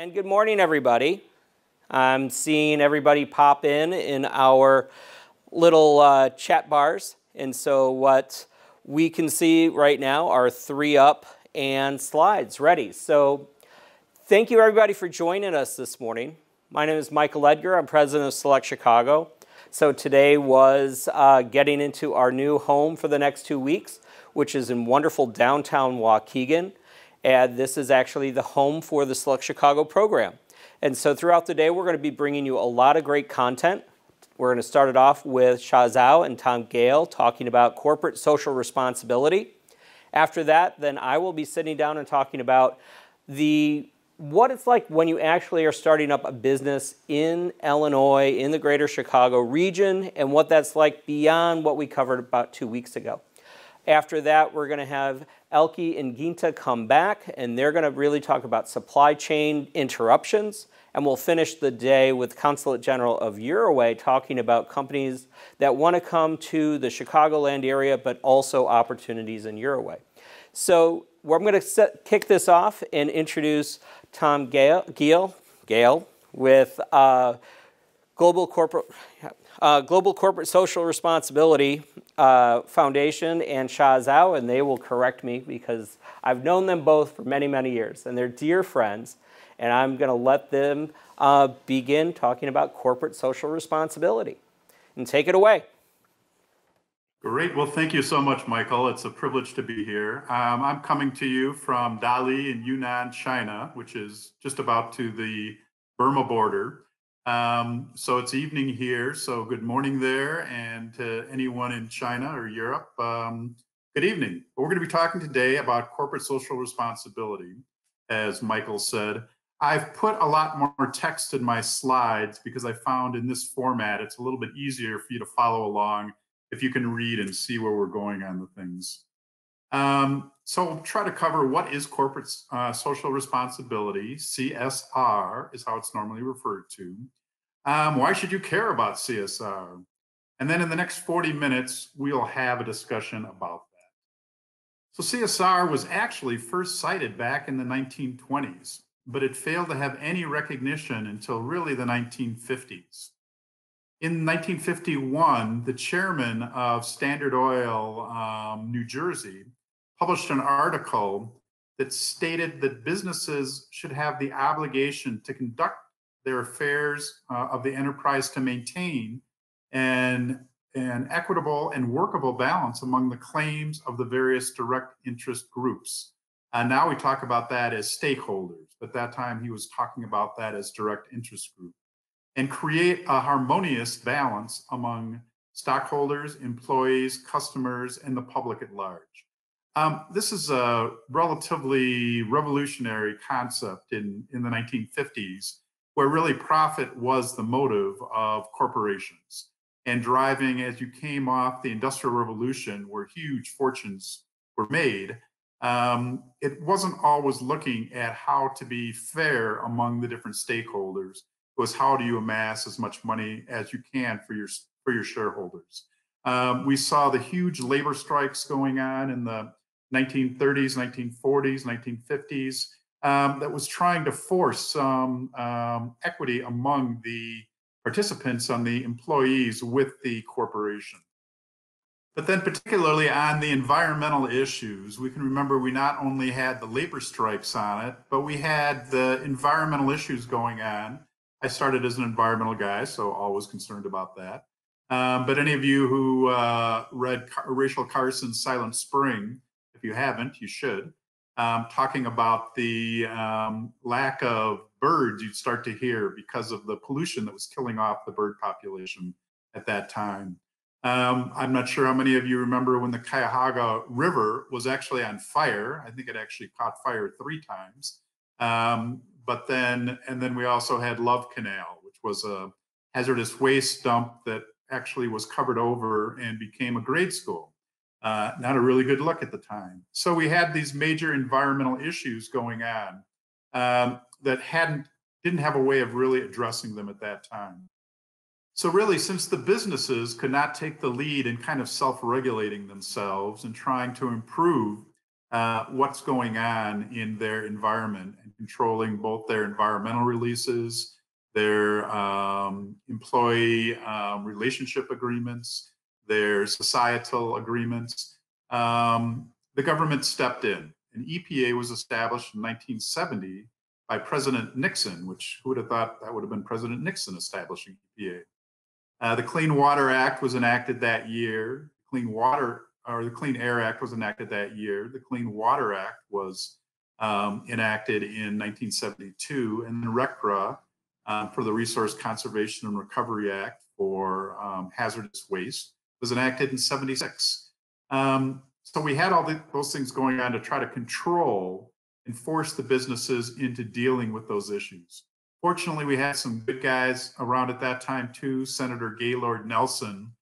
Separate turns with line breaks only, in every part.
And good morning, everybody. I'm seeing everybody pop in our little chat bars. And so what we can see right now are 3 up and slides ready. So thank you, everybody, for joining us this morning. My name is Michael Edgar. I'm president of SelectChicago. So today was getting into our new home for the next 2 weeks, which is in wonderful downtown Waukegan. And this is actually the home for the SelectChicago program. And so throughout the day, we're going to be bringing you a lot of great content. We're going to start it off with Xia Zhao and Tom Gale talking about corporate social responsibility. After that, then I will be sitting down and talking about what it's like when you actually are starting up a business in Illinois, in the greater Chicago region, and what that's like beyond what we covered about 2 weeks ago. After that, we're going to have Elke and Ginta come back, and they're going to really talk about supply chain interruptions. And we'll finish the day with Consulate General of Uruguay talking about companies that want to come to the Chicagoland area, but also opportunities in Uruguay. So I'm going to kick this off and introduce Tom Gale with Global Corporate Social Responsibility Foundation and Xia Zhao, and they will correct me because I've known them both for many, many years, and they're dear friends, and I'm going to let them begin talking about corporate social responsibility. And take it away.
Great. Well, thank you so much, Michael. It's a privilege to be here. I'm coming to you from Dali in Yunnan, China, which is just about to the Burma border. So it's evening here, so good morning there, and to anyone in China or Europe, good evening. We're going to be talking today about corporate social responsibility, as Michael said. I've put a lot more text in my slides because I found in this format it's a little bit easier for you to follow along if you can read and see where we're going on the things. So we'll try to cover what is corporate social responsibility. CSR is how it's normally referred to. Why should you care about CSR? And then in the next 40 minutes, we'll have a discussion about that. So CSR was actually first cited back in the 1920s, but it failed to have any recognition until really the 1950s. In 1951, the chairman of Standard Oil, New Jersey, published an article that stated that businesses should have the obligation to conduct their affairs of the enterprise to maintain an equitable and workable balance among the claims of the various direct interest groups. Now we talk about that as stakeholders, but at that time he was talking about that as direct interest group, and create a harmonious balance among stockholders, employees, customers, and the public at large. This is a relatively revolutionary concept in the 1950s, where really profit was the motive of corporations, and driving as you came off the Industrial Revolution, where huge fortunes were made. It wasn't always looking at how to be fair among the different stakeholders. It was how do you amass as much money as you can for your shareholders. We saw the huge labor strikes going on in the 1930s, 1940s, 1950s. That was trying to force some equity among the participants on the employees with the corporation. But then particularly on the environmental issues, we can remember we not only had the labor strikes on it, but we had the environmental issues going on. I started as an environmental guy, so always concerned about that. But any of you who read Rachel Carson's Silent Spring, if you haven't, you should. Talking about the lack of birds you'd start to hear because of the pollution that was killing off the bird population at that time. I'm not sure how many of you remember when the Cuyahoga River was actually on fire. I think it actually caught fire 3 times. But then we also had Love Canal, which was a hazardous waste dump that actually was covered over and became a grade school. Not a really good look at the time. So we had these major environmental issues going on that didn't have a way of really addressing them at that time. So really, since the businesses could not take the lead in kind of self-regulating themselves and trying to improve what's going on in their environment and controlling both their environmental releases, their employee relationship agreements, their societal agreements. The government stepped in. An EPA was established in 1970 by President Nixon, which who would have thought that would have been President Nixon establishing EPA. The Clean Water Act was enacted that year. The Clean Air Act was enacted that year. The Clean Water Act was enacted in 1972, and then RCRA for the Resource Conservation and Recovery Act for hazardous waste was enacted in '76. So we had all those things going on to try to control and force the businesses into dealing with those issues. Fortunately, we had some good guys around at that time too. Senator Gaylord Nelson,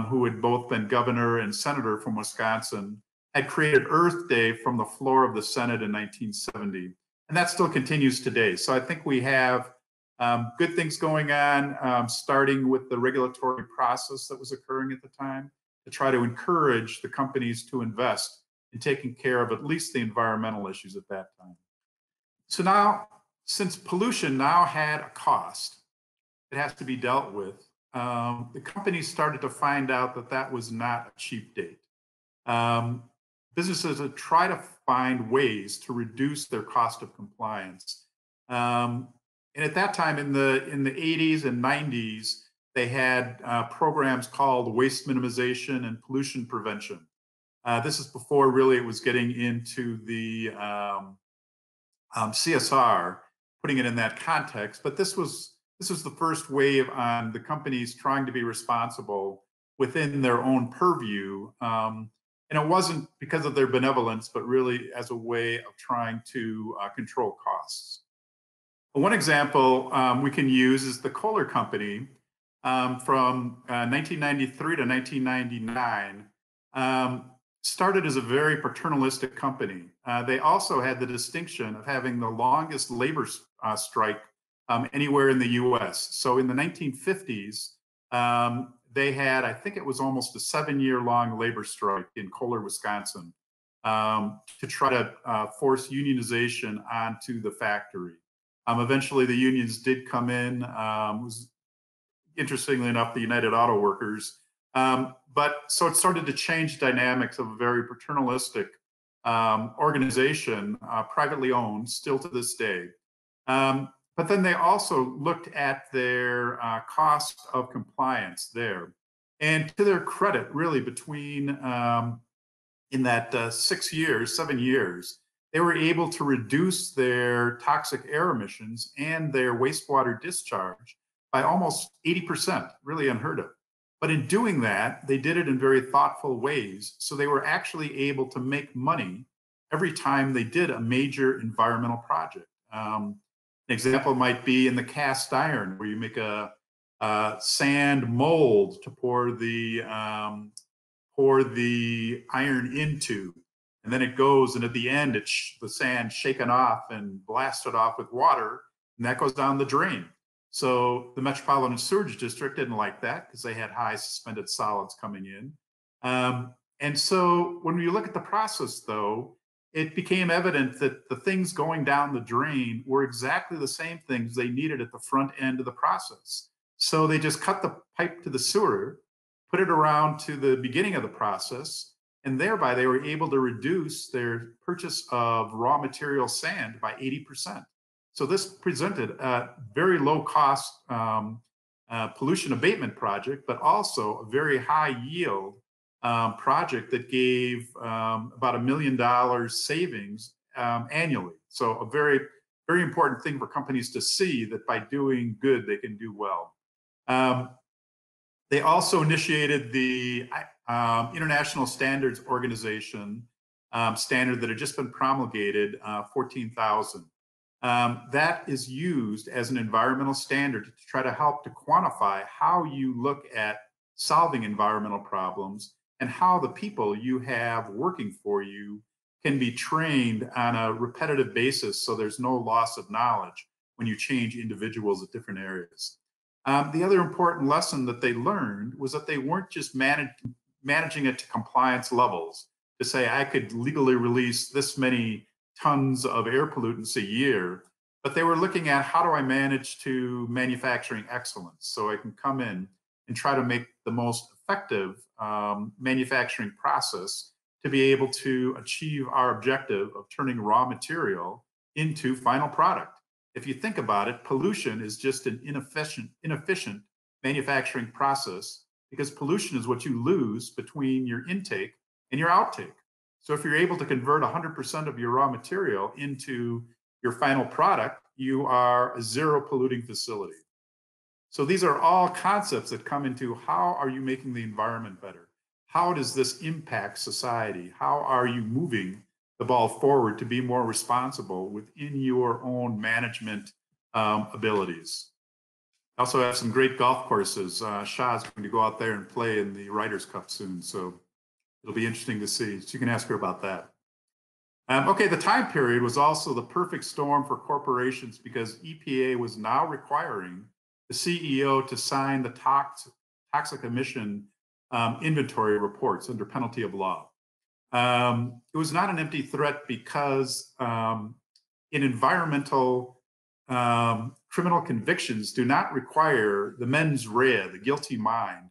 who had both been governor and senator from Wisconsin, had created Earth Day from the floor of the Senate in 1970. And that still continues today. So I think we have good things going on, starting with the regulatory process that was occurring at the time to try to encourage the companies to invest in taking care of at least the environmental issues at that time. So now, since pollution now had a cost, it has to be dealt with. The companies started to find out that that was not a cheap date. Businesses would try to find ways to reduce their cost of compliance. And at that time, in the 80s and 90s, they had programs called waste minimization and pollution prevention. This is before really it was getting into the CSR, putting it in that context. But this was the first wave on the companies trying to be responsible within their own purview. And it wasn't because of their benevolence, but really as a way of trying to control costs. One example we can use is the Kohler Company from 1993 to 1999. Started as a very paternalistic company. They also had the distinction of having the longest labor strike anywhere in the US. So in the 1950s, they had, I think it was almost a 7-year-long labor strike in Kohler, Wisconsin, to try to force unionization onto the factory. Eventually, the unions did come in. Was interestingly enough, the United Auto Workers. But so it started to change dynamics of a very paternalistic organization, privately owned, still to this day. But then they also looked at their cost of compliance there. And to their credit, really, between in that 7 years, they were able to reduce their toxic air emissions and their wastewater discharge by almost 80%, really unheard of. But in doing that, they did it in very thoughtful ways. So they were actually able to make money every time they did a major environmental project. An example might be in the cast iron, where you make a sand mold to pour the iron into. And then it goes, and at the end, the sand shaken off and blasted off with water, and that goes down the drain. So the Metropolitan Sewerage District didn't like that because they had high suspended solids coming in. And so when you look at the process, though, it became evident that the things going down the drain were exactly the same things they needed at the front end of the process. So they just cut the pipe to the sewer, put it around to the beginning of the process, and thereby they were able to reduce their purchase of raw material sand by 80%. So this presented a very low cost pollution abatement project, but also a very high yield project that gave about $1 million savings annually. So a very, very important thing for companies to see that by doing good, they can do well. They also initiated the International Standards Organization standard that had just been promulgated, 14,000. That is used as an environmental standard to try to help to quantify how you look at solving environmental problems and how the people you have working for you can be trained on a repetitive basis so there's no loss of knowledge when you change individuals at different areas. The other important lesson that they learned was that they weren't just managing it to compliance levels. to say I could legally release this many tons of air pollutants a year, but they were looking at how do I manage to manufacturing excellence so I can come in and try to make the most effective manufacturing process to be able to achieve our objective of turning raw material into final product. If you think about it, pollution is just an inefficient manufacturing process, because pollution is what you lose between your intake and your outtake. So if you're able to convert 100% of your raw material into your final product, you are a zero polluting facility. So these are all concepts that come into how are you making the environment better? How does this impact society? How are you moving the ball forward to be more responsible within your own management abilities? I also have some great golf courses. Shah's going to go out there and play in the Ryder's Cup soon, so it'll be interesting to see. So you can ask her about that. Okay, the time period was also the perfect storm for corporations because EPA was now requiring the CEO to sign the toxic emission inventory reports under penalty of law. It was not an empty threat because in environmental criminal convictions do not require the mens rea, the guilty mind,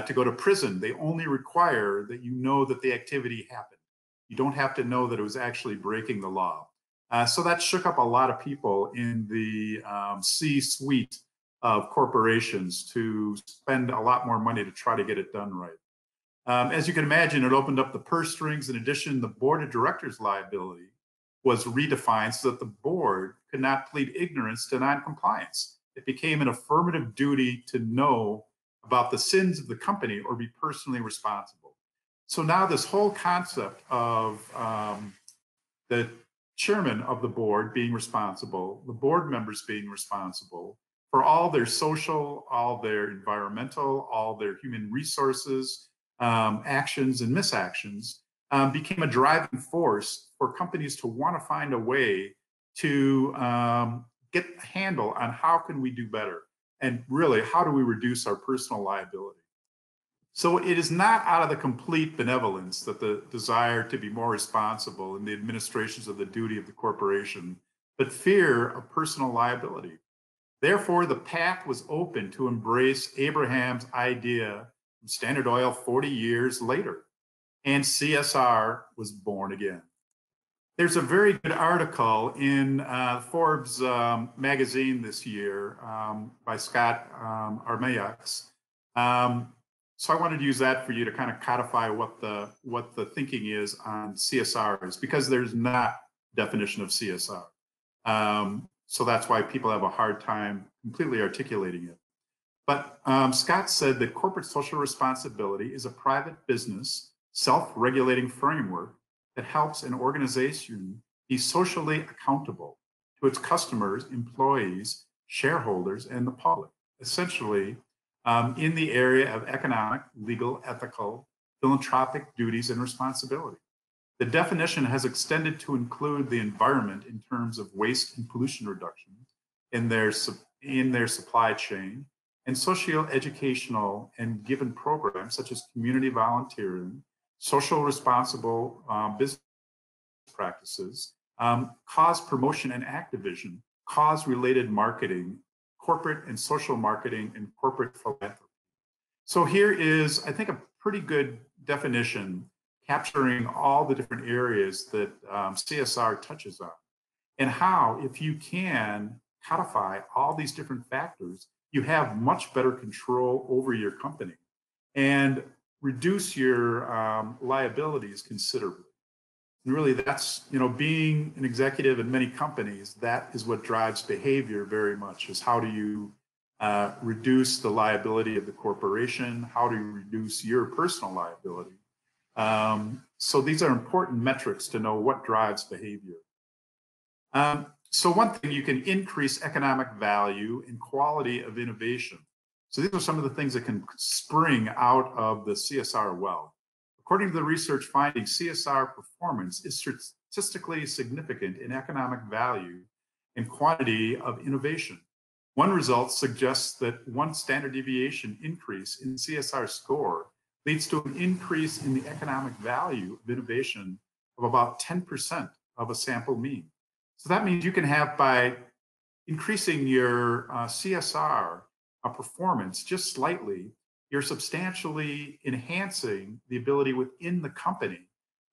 to go to prison. They only require that you know that the activity happened. You don't have to know that it was actually breaking the law. So that shook up a lot of people in the C-suite of corporations to spend a lot more money to try to get it done right. As you can imagine, it opened up the purse strings. In addition, the board of directors liability was redefined so that the board could not plead ignorance to noncompliance. It became an affirmative duty to know about the sins of the company or be personally responsible. So now this whole concept of the chairman of the board being responsible, the board members being responsible for all their social, all their environmental, all their human resources, actions and misactions, became a driving force for companies to want to find a way to get a handle on how can we do better, and really how do we reduce our personal liability. So it is not out of the complete benevolence that the desire to be more responsible in the administrations of the duty of the corporation, but fear of personal liability. Therefore, the path was open to embrace Abraham's idea from Standard Oil 40 years later, and CSR was born again. There's a very good article in Forbes magazine this year by Scott Armayax. So I wanted to use that for you to kind of codify what the thinking is on CSRs, because there's not definition of CSR. So that's why people have a hard time completely articulating it. But Scott said that corporate social responsibility is a private business, self-regulating framework that helps an organization be socially accountable to its customers, employees, shareholders, and the public, essentially in the area of economic, legal, ethical, philanthropic duties and responsibility. The definition has extended to include the environment in terms of waste and pollution reduction in their supply chain, and socio-educational and given programs such as community volunteering, social responsible business practices, cause promotion and activism, cause-related marketing, corporate and social marketing, and corporate philanthropy. So here is, I think, a pretty good definition capturing all the different areas that CSR touches on, and how, if you can codify all these different factors, you have much better control over your company and reduce your liabilities considerably. And really, that's, being an executive in many companies, that is what drives behavior very much, is how do you reduce the liability of the corporation? How do you reduce your personal liability? So these are important metrics to know what drives behavior. So one thing, you can increase economic value and quality of innovation. So these are some of the things that can spring out of the CSR well. According to the research findings, CSR performance is statistically significant in economic value and quantity of innovation. One result suggests that one standard deviation increase in CSR score leads to an increase in the economic value of innovation of about 10% of a sample mean. So that means you can have, by increasing your CSR performance just slightly, you're substantially enhancing the ability within the company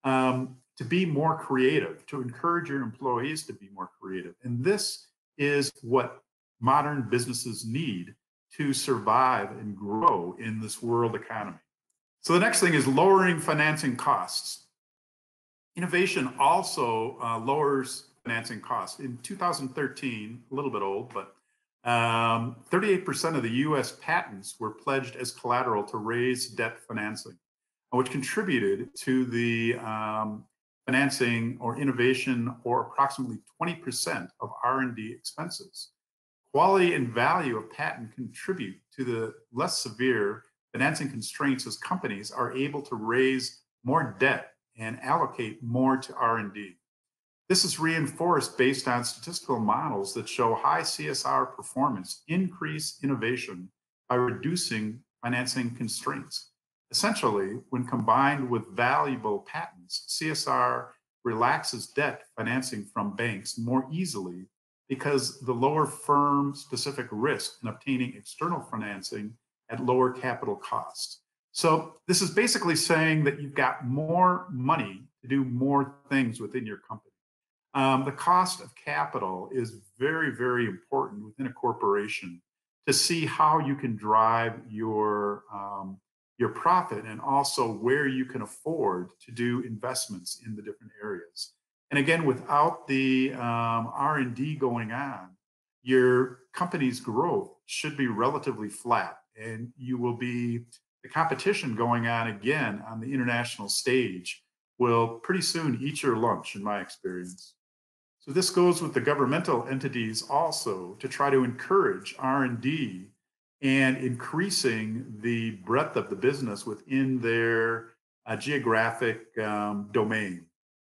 to be more creative, to encourage your employees to be more creative. And this is what modern businesses need to survive and grow in this world economy. So the next thing is lowering financing costs. Innovation also lowers financing costs. In 2013, a little bit old, but 38% of the US patents were pledged as collateral to raise debt financing, which contributed to the financing or innovation or approximately 20% of R&D expenses. Quality and value of patent contribute to the less severe financing constraints as companies are able to raise more debt and allocate more to R&D. This is reinforced based on statistical models that show high CSR performance increase innovation by reducing financing constraints. Essentially, when combined with valuable patents, CSR relaxes debt financing from banks more easily because the lower firm-specific risk in obtaining external financing at lower capital costs. So this is basically saying that you've got more money to do more things within your company. The cost of capital is very, very important within a corporation to see how you can drive your profit and also where you can afford to do investments in the different areas. And again, without the R&D going on, your company's growth should be relatively flat, and you will be, the competition going on again on the international stage will pretty soon eat your lunch, in my experience. So this goes with the governmental entities also to try to encourage R&D and increasing the breadth of the business within their geographic domain.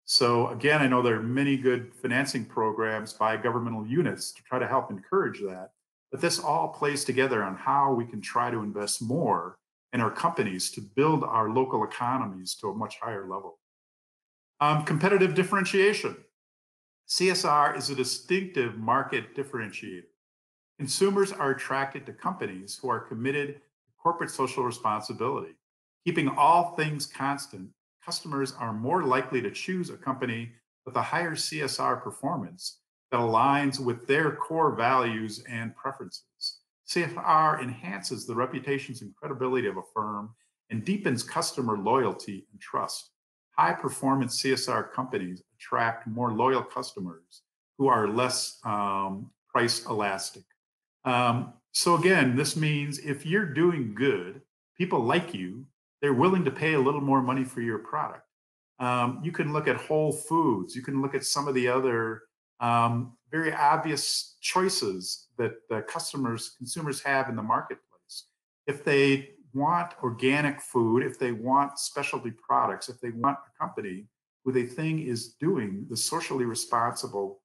So again, I know there are many good financing programs by governmental units to try to help encourage that, but this all plays together on how we can try to invest more in our companies to build our local economies to a much higher level. Competitive differentiation. CSR is a distinctive market differentiator. Consumers are attracted to companies who are committed to corporate social responsibility. Keeping all things constant, customers are more likely to choose a company with a higher CSR performance that aligns with their core values and preferences. CSR enhances the reputations and credibility of a firm and deepens customer loyalty and trust. High-performance CSR companies attract more loyal customers who are less price elastic. So again, this means if you're doing good, people like you, they're willing to pay a little more money for your product. You can look at Whole Foods. You can look at some of the other very obvious choices that consumers have in the marketplace. If they want organic food, if they want specialty products, if they want a company who they think is doing the socially responsible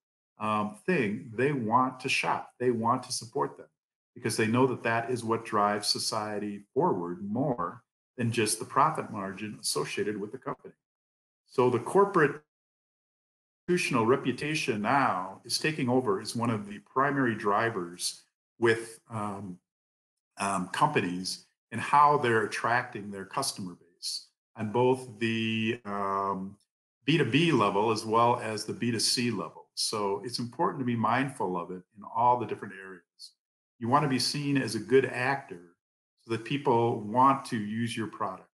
thing, they want to shop. They want to support them because they know that that is what drives society forward more than just the profit margin associated with the company. So the corporate institutional reputation now is taking over as one of the primary drivers with companies and how they're attracting their customer base on both the B2B level as well as the B2C level. So it's important to be mindful of it in all the different areas. You want to be seen as a good actor so that people want to use your product.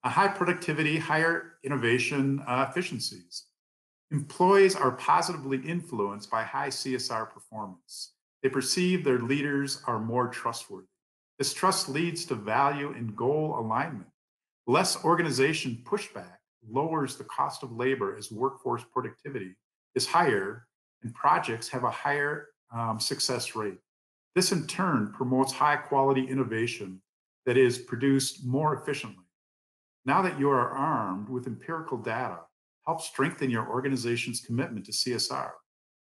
A high productivity, higher innovation efficiencies. Employees are positively influenced by high CSR performance. They perceive their leaders are more trustworthy. This trust leads to value and goal alignment. Less organization pushback lowers the cost of labor as workforce productivity is higher and projects have a higher success rate. This in turn promotes high quality innovation that is produced more efficiently. Now that you are armed with empirical data, help strengthen your organization's commitment to CSR.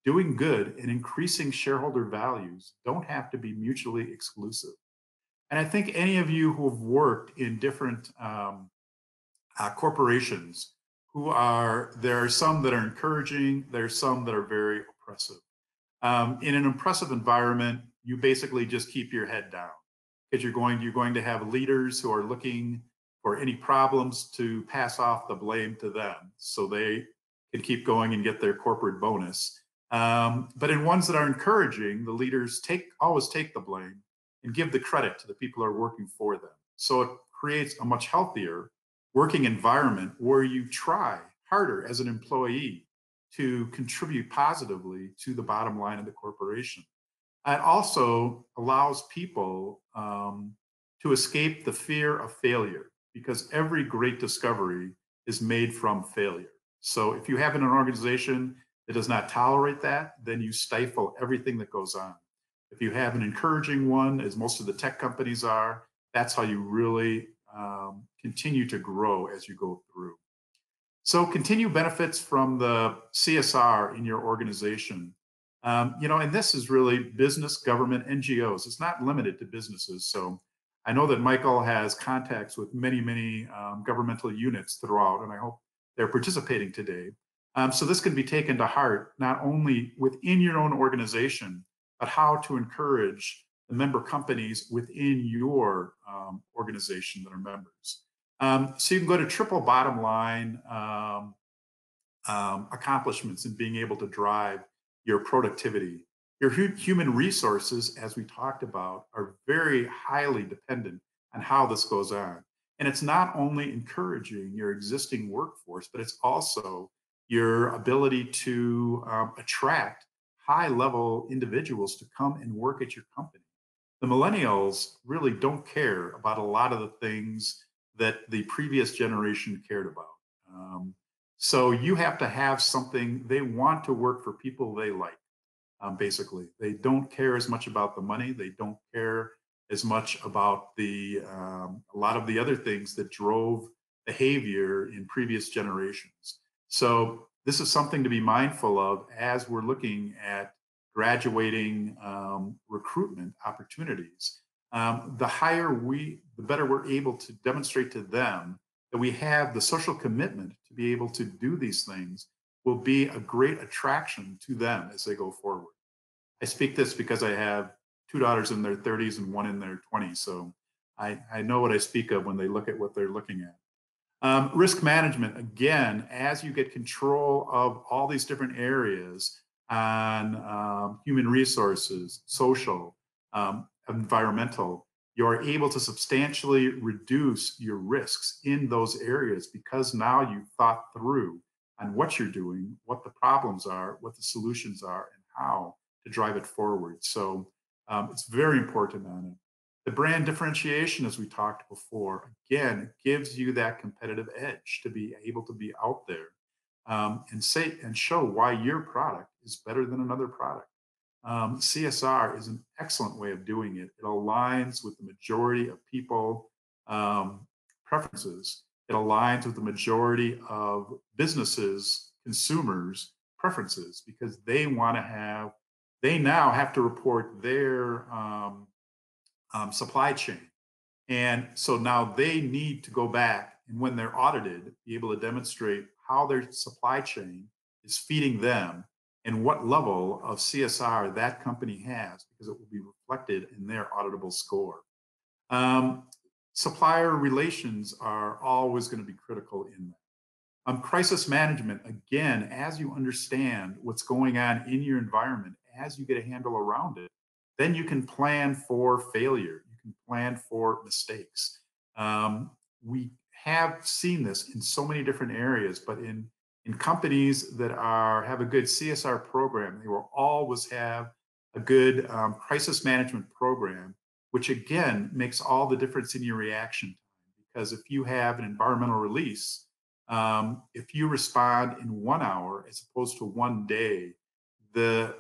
Doing good and increasing shareholder values don't have to be mutually exclusive. And I think any of you who have worked in different corporations there are some that are encouraging, there are some that are very oppressive. In an oppressive environment, you basically just keep your head down because you're going to have leaders who are looking for any problems to pass off the blame to them so they can keep going and get their corporate bonus. But in ones that are encouraging, the leaders always take the blame and give the credit to the people who are working for them. So it creates a much healthier working environment where you try harder as an employee to contribute positively to the bottom line of the corporation. It also allows people to escape the fear of failure because every great discovery is made from failure. So if you have an organization that does not tolerate that, then you stifle everything that goes on. If you have an encouraging one, as most of the tech companies are, that's how you really continue to grow as you go through. So continue benefits from the CSR in your organization. And this is really business, government, NGOs. It's not limited to businesses. So I know that Michael has contacts with many governmental units throughout, and I hope they're participating today. So this can be taken to heart, not only within your own organization, but how to encourage the member companies within your organization that are members. So you can go to triple bottom line accomplishments in being able to drive your productivity. Your human resources, as we talked about, are very highly dependent on how this goes on. And it's not only encouraging your existing workforce, but it's also your ability to attract high-level individuals to come and work at your company. The millennials really don't care about a lot of the things that the previous generation cared about. So you have to have something. They want to work for people they like, basically. They don't care as much about the money. They don't care as much about a lot of the other things that drove behavior in previous generations. So this is something to be mindful of as we're looking at graduating recruitment opportunities. The better we're able to demonstrate to them that we have the social commitment to be able to do these things will be a great attraction to them as they go forward. I speak this because I have two daughters in their 30s and one in their 20s. So I know what I speak of when they look at what they're looking at. Risk management, again, as you get control of all these different areas on human resources, social, environmental, you're able to substantially reduce your risks in those areas because now you've thought through on what you're doing, what the problems are, what the solutions are, and how to drive it forward. So it's very important on it. The brand differentiation, as we talked before, again, gives you that competitive edge to be able to be out there and show why your product is better than another product. CSR is an excellent way of doing it. It aligns with the majority of people preferences. It aligns with the majority of businesses, consumers preferences because they now have to report their supply chain. And so now they need to go back and when they're audited, be able to demonstrate how their supply chain is feeding them and what level of CSR that company has, because it will be reflected in their auditable score. Supplier relations are always going to be critical in that. Crisis management, again, as you understand what's going on in your environment, as you get a handle around it, then you can plan for failure. You can plan for mistakes. We have seen this in so many different areas, but in companies that have a good CSR program, they will always have a good crisis management program, which again makes all the difference in your reaction time. Because if you have an environmental release, if you respond in 1 hour as opposed to 1 day, the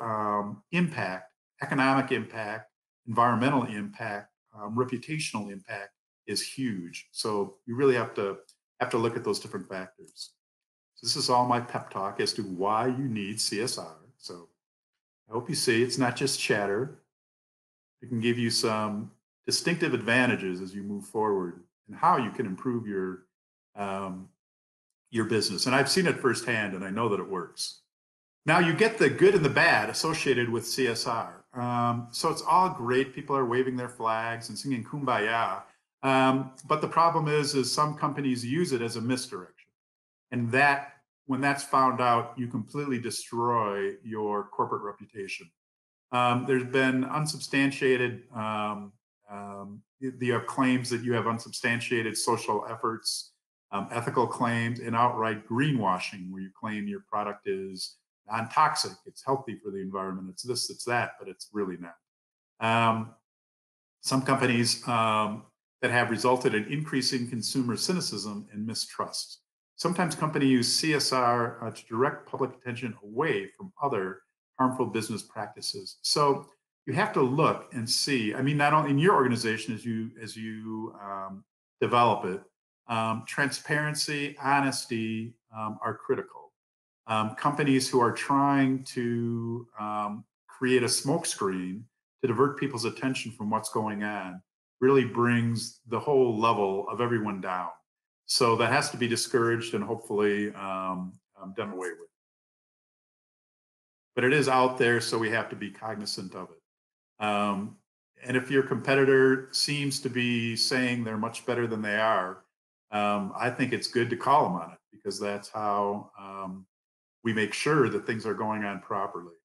impact, economic impact, environmental impact, reputational impact is huge. So you really have to look at those different factors. So this is all my pep talk as to why you need CSR. So I hope you see it's not just chatter. It can give you some distinctive advantages as you move forward and how you can improve your business. And I've seen it firsthand, and I know that it works. Now you get the good and the bad associated with CSR. So it's all great. People are waving their flags and singing kumbaya. But the problem is some companies use it as a misdirection. And that, when that's found out, you completely destroy your corporate reputation. There's been unsubstantiated, the claims that you have unsubstantiated social efforts, ethical claims, and outright greenwashing, where you claim your product is non-toxic, it's healthy for the environment, it's this, it's that, but it's really not. Some companies that have resulted in increasing consumer cynicism and mistrust. Sometimes companies use CSR to direct public attention away from other harmful business practices. So you have to look and see. I mean, not only in your organization as you develop it, transparency, honesty are critical. Companies who are trying to create a smokescreen to divert people's attention from what's going on really brings the whole level of everyone down. So that has to be discouraged and hopefully done away with. But it is out there, so we have to be cognizant of it. And if your competitor seems to be saying they're much better than they are, I think it's good to call them on it, because that's how we make sure that things are going on properly.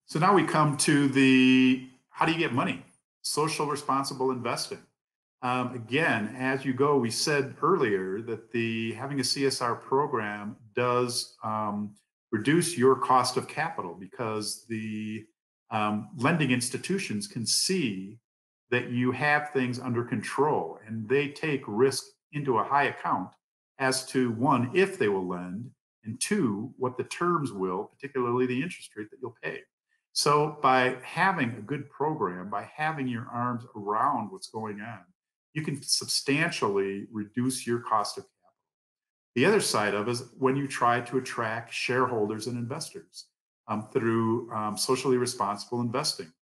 So now we come to the, how do you get money? Social responsible investing. Again, as you go, we said earlier that having a CSR program does reduce your cost of capital, because the lending institutions can see that you have things under control, and they take risk into a high account as to, one, if they will lend, and two, what the terms will, particularly the interest rate that you'll pay. So by having a good program, by having your arms around what's going on, you can substantially reduce your cost of capital. The other side of it is when you try to attract shareholders and investors through socially responsible investing,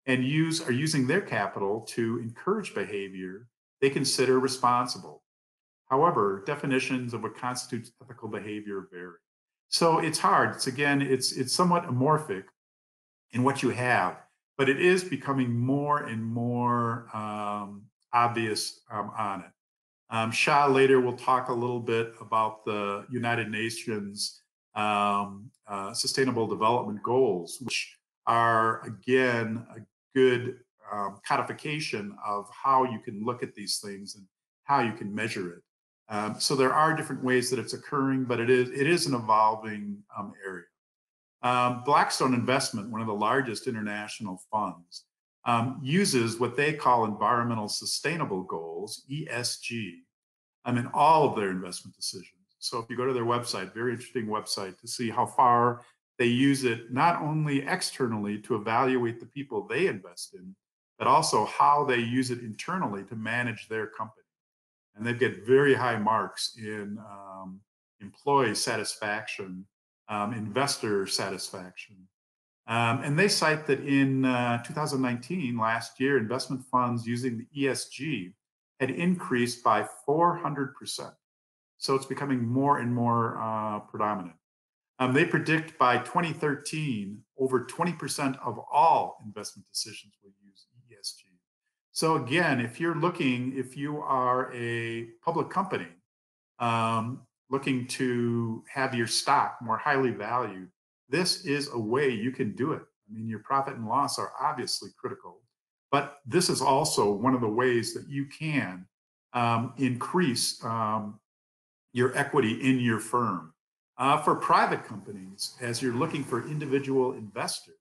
and are using their capital to encourage behavior they consider responsible. However, definitions of what constitutes ethical behavior vary. So it's hard. It's somewhat amorphic in what you have, but it is becoming more and more obvious on it. Shah later will talk a little bit about the United Nations Sustainable Development Goals, which are, again, a good codification of how you can look at these things and how you can measure it. So there are different ways that it's occurring, but it is an evolving area. Blackstone Investment, one of the largest international funds, uses what they call environmental sustainable goals, ESG, in all of their investment decisions. So if you go to their website, very interesting website, to see how far they use it, not only externally to evaluate the people they invest in, but also how they use it internally to manage their company. And they get very high marks in employee satisfaction, investor satisfaction. And they cite that in 2019, last year, investment funds using the ESG had increased by 400%. So it's becoming more and more predominant. They predict by 2013, over 20% of all investment decisions will use ESG. So again, if you are a public company looking to have your stock more highly valued, this is a way you can do it. I mean, your profit and loss are obviously critical, but this is also one of the ways that you can increase your equity in your firm. For private companies, as you're looking for individual investors,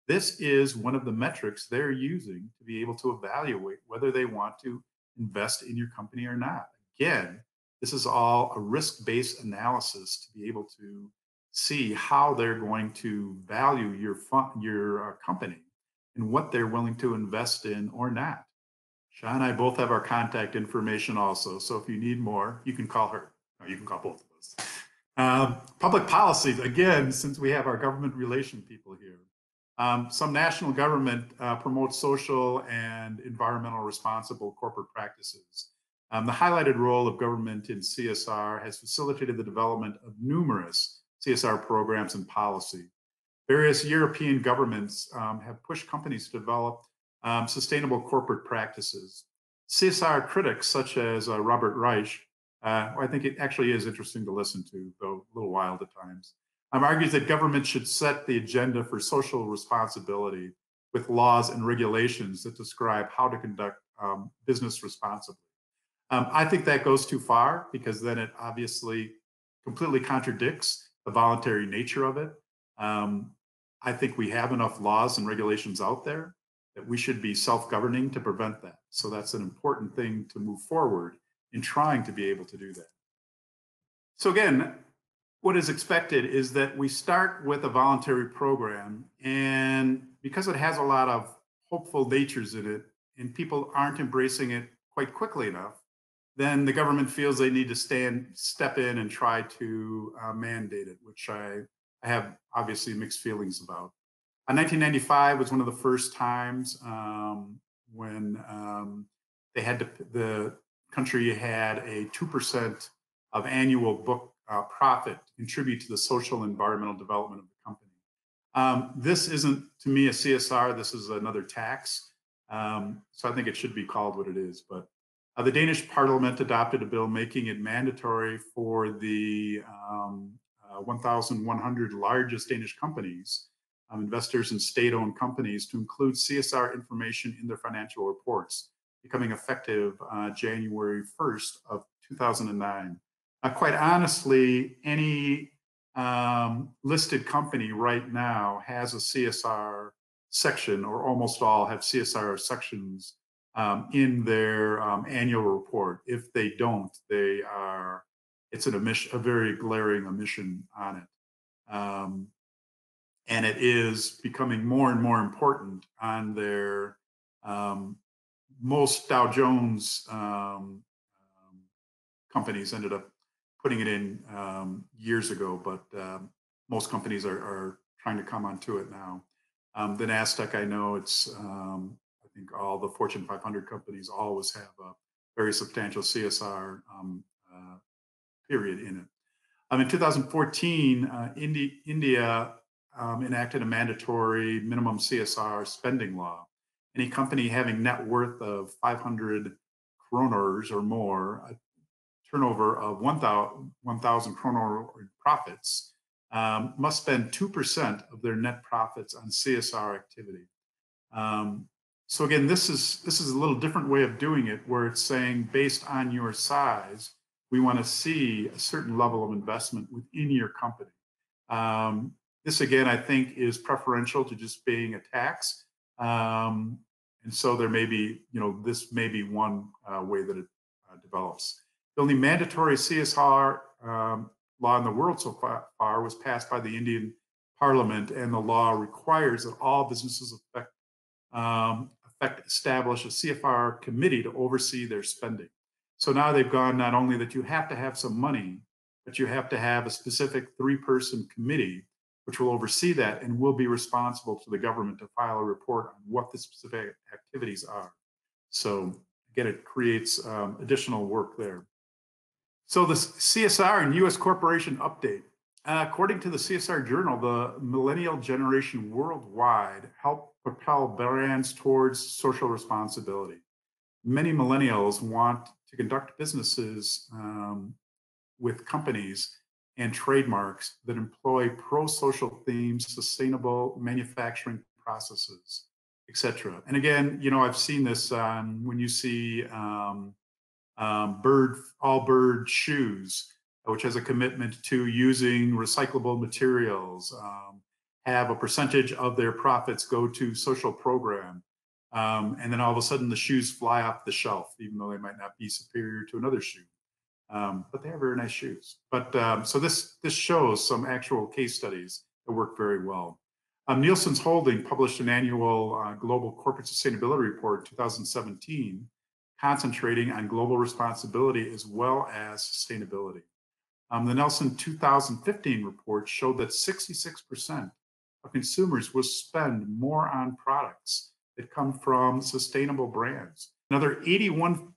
this is one of the metrics they're using to be able to evaluate whether they want to invest in your company or not. Again, this is all a risk-based analysis to be able to see how they're going to value your company and what they're willing to invest in or not. Shah and I both have our contact information also, so if you need more, you can call her, or you can call both of us. Public policies, again, since we have our government relation people here, Some national government promotes social and environmental responsible corporate practices. The highlighted role of government in CSR has facilitated the development of numerous CSR programs and policy. Various European governments have pushed companies to develop sustainable corporate practices. CSR critics such as Robert Reich, I think it actually is interesting to listen to, though a little wild at times, argues that government should set the agenda for social responsibility with laws and regulations that describe how to conduct business responsibly. I think that goes too far because then it obviously completely contradicts the voluntary nature of it. I think we have enough laws and regulations out there that we should be self-governing to prevent that. So that's an important thing to move forward in trying to be able to do that. So again, what is expected is that we start with a voluntary program, and because it has a lot of hopeful natures in it and people aren't embracing it quite quickly enough, then the government feels they need to step in and try to mandate it, which I have obviously mixed feelings about. 1995 was one of the first times when the country had a 2% of annual book profit contribute to the social and environmental development of the company. This isn't, to me, a CSR. This is another tax. So I think it should be called what it is. But the Danish Parliament adopted a bill making it mandatory for the 1,100 largest Danish companies, investors in state-owned companies, to include CSR information in their financial reports, becoming effective January 1st of 2009. Quite honestly, any listed company right now has a CSR section, or almost all have CSR sections in their annual report. If they don't, it's a very glaring omission on it. And it is becoming more and more important on their most Dow Jones companies ended up putting it in years ago, but most companies are trying to come onto it now. The NASDAQ, I know it's, I think all the Fortune 500 companies always have a very substantial CSR period in it. In 2014, India enacted a mandatory minimum CSR spending law. Any company having net worth of 500 kroners or more, a turnover of 1,000 kroner in profits, must spend 2% of their net profits on CSR activity. So again, this is a little different way of doing it, where it's saying, based on your size, we want to see a certain level of investment within your company. This again, I think, is preferential to just being a tax. And so there may be, this may be one way that it develops. The only mandatory CSR law in the world so far was passed by the Indian Parliament, and the law requires that all businesses establish a CSR committee to oversee their spending. So now they've gone not only that you have to have some money, but you have to have a specific 3-person committee which will oversee that and will be responsible to the government to file a report on what the specific activities are. So again, it creates additional work there. So the CSR and U.S. corporation update. According to the CSR Journal, the millennial generation worldwide helped propel brands towards social responsibility. Many millennials want to conduct businesses with companies and trademarks that employ pro-social themes, sustainable manufacturing processes, etc. And again, I've seen this when you see Allbird shoes, which has a commitment to using recyclable materials, have a percentage of their profits go to social program, and then all of a sudden the shoes fly off the shelf, even though they might not be superior to another shoe. But they have very nice shoes. But so this shows some actual case studies that work very well. Nielsen's Holding published an annual Global Corporate Sustainability Report in 2017, concentrating on global responsibility as well as sustainability. The Nielsen 2015 report showed that 66% of consumers will spend more on products that come from sustainable brands. Another 81%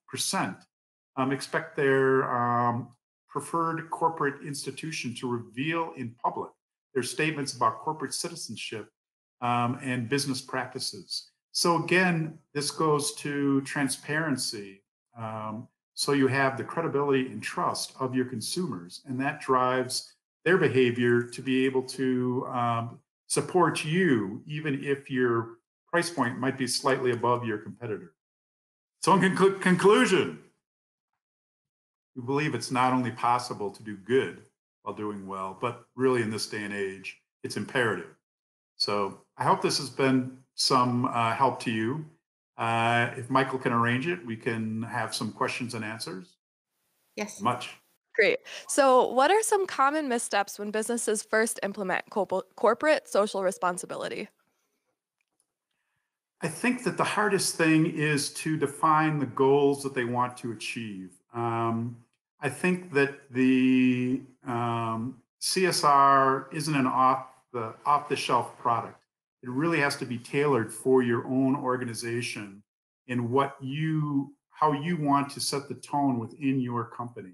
expect their preferred corporate institution to reveal in public their statements about corporate citizenship and business practices. So again, this goes to transparency. So you have the credibility and trust of your consumers, and that drives their behavior to be able to support you, even if your price point might be slightly above your competitor. So in conclusion, we believe it's not only possible to do good while doing well, but really in this day and age, it's imperative. So I hope this has been some help to you. If Michael can arrange it, we can have some questions and answers.
Yes.
Much.
Great. So what are some common missteps when businesses first implement corporate social responsibility?
I think that the hardest thing is to define the goals that they want to achieve. I think that the CSR isn't an off-the-shelf product. It really has to be tailored for your own organization and how you want to set the tone within your company.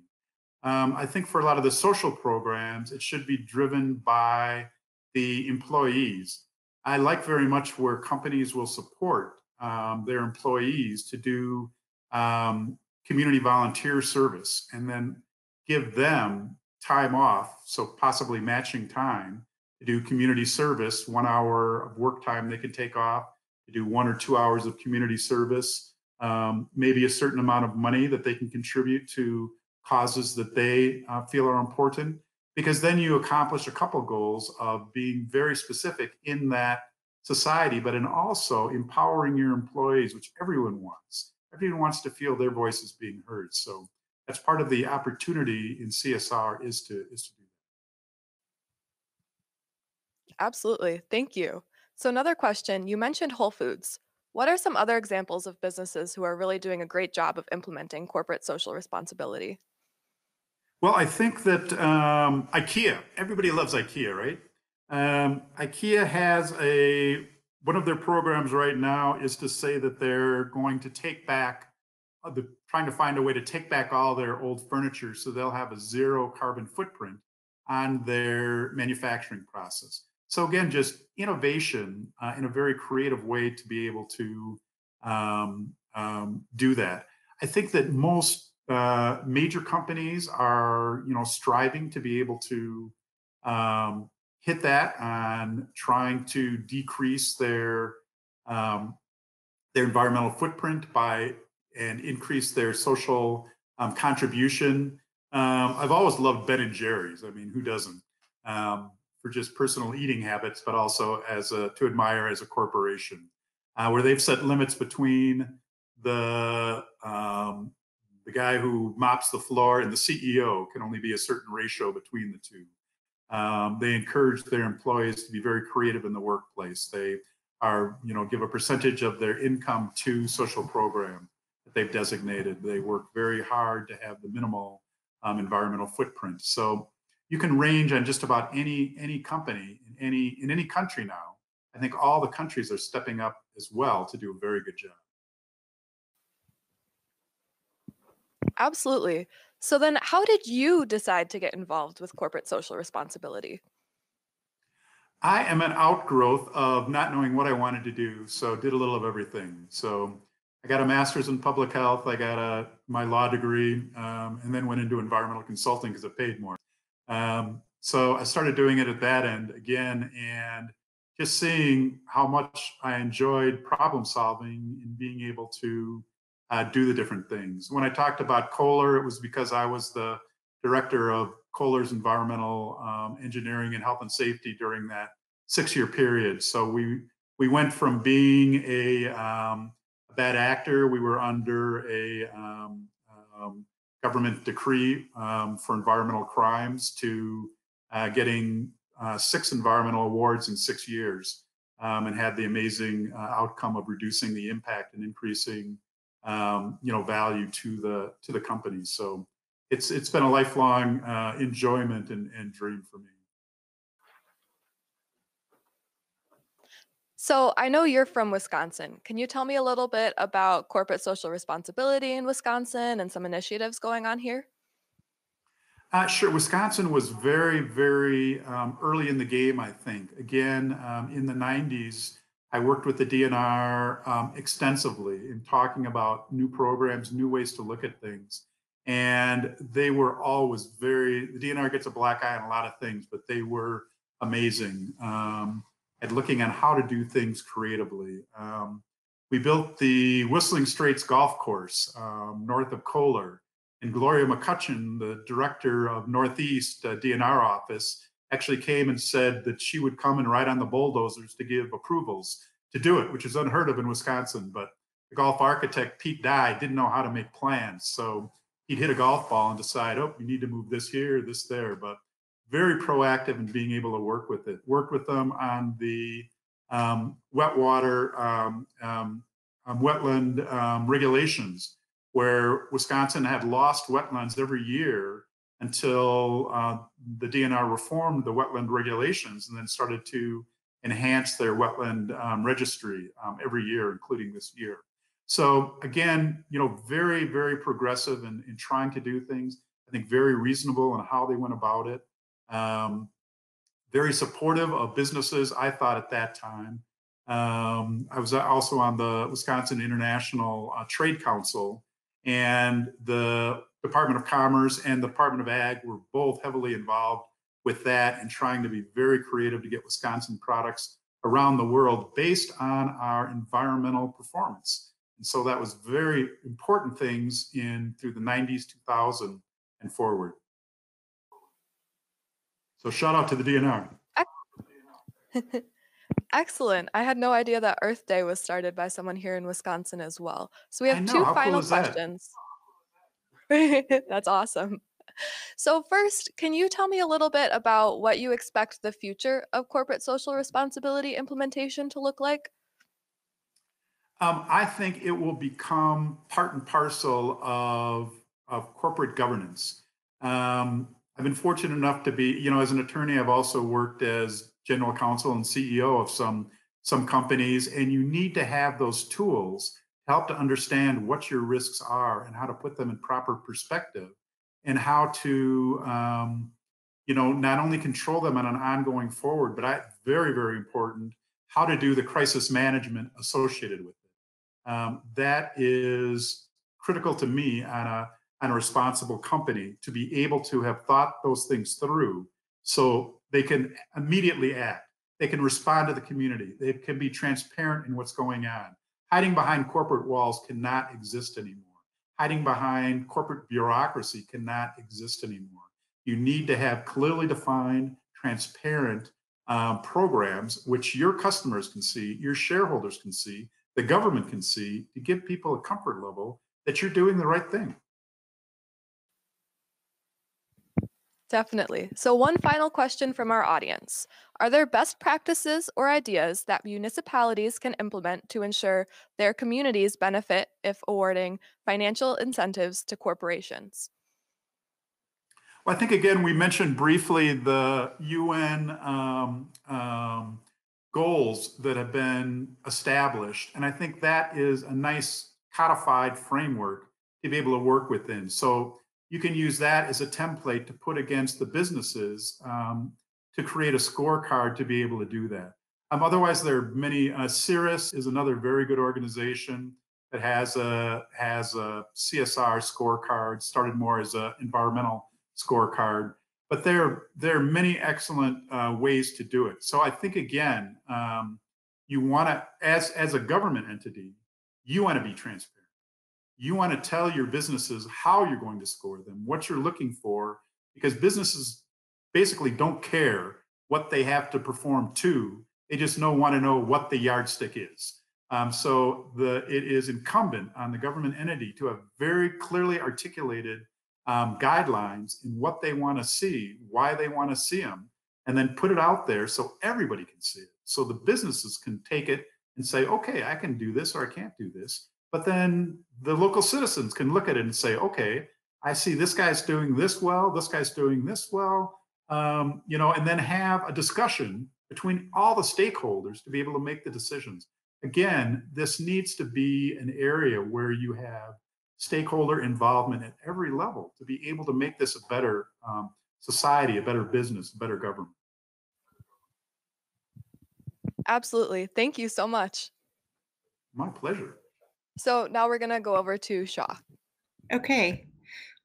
I think for a lot of the social programs, it should be driven by the employees. I like very much where companies will support their employees to do community volunteer service and then give them time off, so possibly matching time to do community service, 1 hour of work time they can take off to do 1 or 2 hours of community service, maybe a certain amount of money that they can contribute to causes that they feel are important, because then you accomplish a couple goals of being very specific in that society, but in also empowering your employees, which everyone wants. Everyone wants to feel their voice is being heard. So that's part of the opportunity in CSR is to do that.
Absolutely. Thank you. So another question, you mentioned Whole Foods. What are some other examples of businesses who are really doing a great job of implementing corporate social responsibility?
Well, I think that IKEA, everybody loves IKEA, right? IKEA has one of their programs right now is to say that they're going to take back, trying to find a way to take back all their old furniture so they'll have a zero carbon footprint on their manufacturing process. So again, just innovation in a very creative way to be able to do that. I think that most major companies are, striving to be able to hit that on trying to decrease their environmental footprint and increase their social contribution. I've always loved Ben and Jerry's. I mean, who doesn't? For just personal eating habits, but also to admire as a corporation, where they've set limits between the guy who mops the floor and the CEO can only be a certain ratio between the two. They encourage their employees to be very creative in the workplace. They give a percentage of their income to social program that they've designated. They work very hard to have the minimal environmental footprint. So you can range on just about any company in any country now. I think all the countries are stepping up as well to do a very good job.
Absolutely. So then how did you decide to get involved with corporate social responsibility?
I am an outgrowth of not knowing what I wanted to do, so did a little of everything. So I got a master's in public health, I got my law degree, and then went into environmental consulting because it paid more. So I started doing it at that end again, and just seeing how much I enjoyed problem solving and being able to do the different things. When I talked about Kohler, it was because I was the director of Kohler's environmental engineering and health and safety during that 6-year period. So we went from being a bad actor, we were under a government decree for environmental crimes, to getting 6 environmental awards in 6 years, and had the amazing outcome of reducing the impact and increasing value to the company. So it's been a lifelong enjoyment and dream for me.
So I know you're from Wisconsin. Can you tell me a little bit about corporate social responsibility in Wisconsin and some initiatives going on here?
Sure. Wisconsin was very, very early in the game, I think. Again, in the 90s, I worked with the DNR extensively in talking about new programs, new ways to look at things. And they were always the DNR gets a black eye on a lot of things, but they were amazing at looking at how to do things creatively. We built the Whistling Straits Golf Course north of Kohler. And Gloria McCutcheon, the director of Northeast DNR office, actually came and said that she would come and ride on the bulldozers to give approvals to do it, which is unheard of in Wisconsin. But the golf architect, Pete Dye, didn't know how to make plans. So he'd hit a golf ball and decide, oh, we need to move this here, this there. But very proactive in being able to work with it. Worked with them on the wet water, wetland regulations, where Wisconsin had lost wetlands every year until the DNR reformed the wetland regulations and then started to enhance their wetland registry every year, including this year. So again, very, very progressive in trying to do things. I think very reasonable in how they went about it. Very supportive of businesses, I thought at that time. I was also on the Wisconsin International Trade Council, and the Department of Commerce and the Department of Ag were both heavily involved with that and trying to be very creative to get Wisconsin products around the world based on our environmental performance. And so that was very important things through the 90s, 2000 and forward. So shout out to the DNR.
Excellent. I had no idea that Earth Day was started by someone here in Wisconsin as well. So we
I
have
know,
two
how cool
final
is that?
questions. That's awesome. So first, can you tell me a little bit about what you expect the future of corporate social responsibility implementation to look like?
I think it will become part and parcel of corporate governance. I've been fortunate enough to be, as an attorney, I've also worked as general counsel and CEO of some companies, and you need to have those tools to help to understand what your risks are and how to put them in proper perspective and how to, not only control them on an ongoing forward, but very, very important, how to do the crisis management associated with it. That is critical to me on a responsible company to be able to have thought those things through so they can immediately act. They can respond to the community. They can be transparent in what's going on. Hiding behind corporate walls cannot exist anymore. Hiding behind corporate bureaucracy cannot exist anymore. You need to have clearly defined, transparent programs which your customers can see, your shareholders can see, the government can see, to give people a comfort level that you're doing the right thing.
Definitely. So one final question from our audience. Are there best practices or ideas that municipalities can implement to ensure their communities benefit if awarding financial incentives to corporations?
Well, I think, again, we mentioned briefly the UN goals that have been established. And I think that is a nice codified framework to be able to work within. So you can use that as a template to put against the businesses to create a scorecard to be able to do that. Otherwise, there are many. CIRRUS is another very good organization that has a CSR scorecard, started more as an environmental scorecard. But there are many excellent ways to do it. So I think, again, you want to, as a government entity, you want to be transparent. You want to tell your businesses how you're going to score them, what you're looking for, because businesses basically don't care what they have to perform to. They just want to know what the yardstick is. So it is incumbent on the government entity to have very clearly articulated guidelines in what they want to see, why they want to see them, and then put it out there so everybody can see it. So the businesses can take it and say, okay, I can do this or I can't do this. But then the local citizens can look at it and say, okay, I see this guy's doing this well, this guy's doing this well, and then have a discussion between all the stakeholders to be able to make the decisions. Again, this needs to be an area where you have stakeholder involvement at every level to be able to make this a better society, a better business, a better government.
Absolutely. Thank you so much.
My pleasure.
So now we're going to go over to Shaw.
Okay.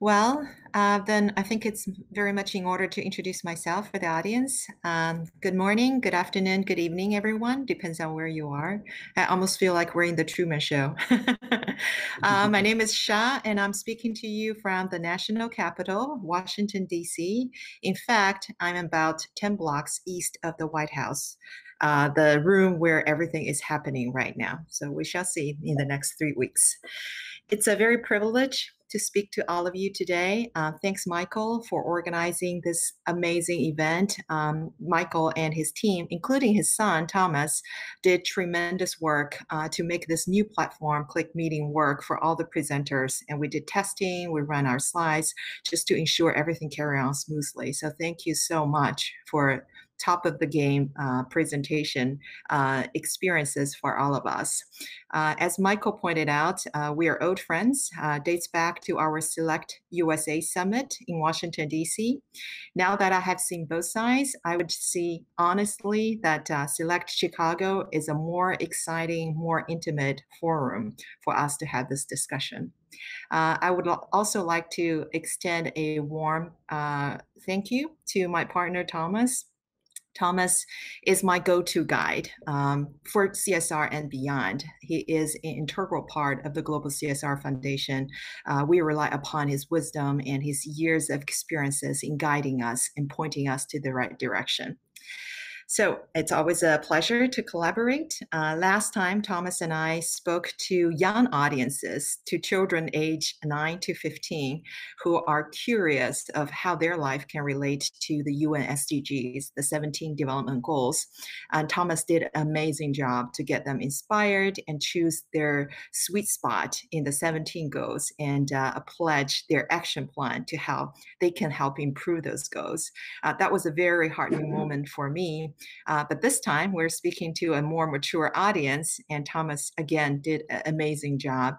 Well, then I think it's very much in order to introduce myself for the audience. Good morning, good afternoon, good evening, everyone. Depends on where you are. I almost feel like we're in the Truman Show. My name is Sha, and I'm speaking to you from the national capital, Washington, D.C. In fact, I'm about 10 blocks east of the White House, the room where everything is happening right now. So we shall see in the next 3 weeks. It's a very privilege to speak to all of you today. Thanks, Michael, for organizing this amazing event. Michael and his team, including his son, Thomas, did tremendous work to make this new platform, Click Meeting, work for all the presenters. And we did testing, we ran our slides just to ensure everything carried on smoothly. So thank you so much for top of the game presentation experiences for all of us. As Michael pointed out, we are old friends, dates back to our Select USA Summit in Washington, D.C. Now that I have seen both sides, I would see honestly that Select Chicago is a more exciting, more intimate forum for us to have this discussion. I would also like to extend a warm thank you to my partner, Thomas. Thomas is my go-to guide for CSR and beyond. He is an integral part of the Global CSR Foundation. We rely upon his wisdom and his years of experiences in guiding us and pointing us to the right direction. So it's always a pleasure to collaborate. Last time, Thomas and I spoke to young audiences, to children aged 9 to 15, who are curious of how their life can relate to the UN SDGs, the 17 Development Goals. And Thomas did an amazing job to get them inspired and choose their sweet spot in the 17 goals and pledge their action plan to how they can help improve those goals. That was a very heartening moment for me. But this time we're speaking to a more mature audience, and Thomas again did an amazing job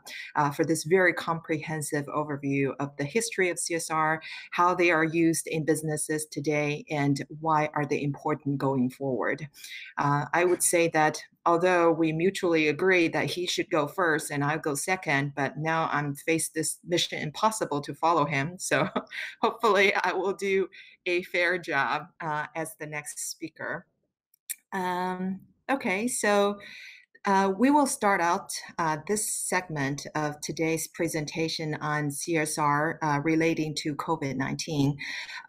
for this very comprehensive overview of the history of CSR, how they are used in businesses today, and why are they important going forward. I would say that although we mutually agree that he should go first and I'll go second, but now I'm faced this mission impossible to follow him. So hopefully I will do a fair job as the next speaker. Okay, so we will start out this segment of today's presentation on CSR relating to COVID-19.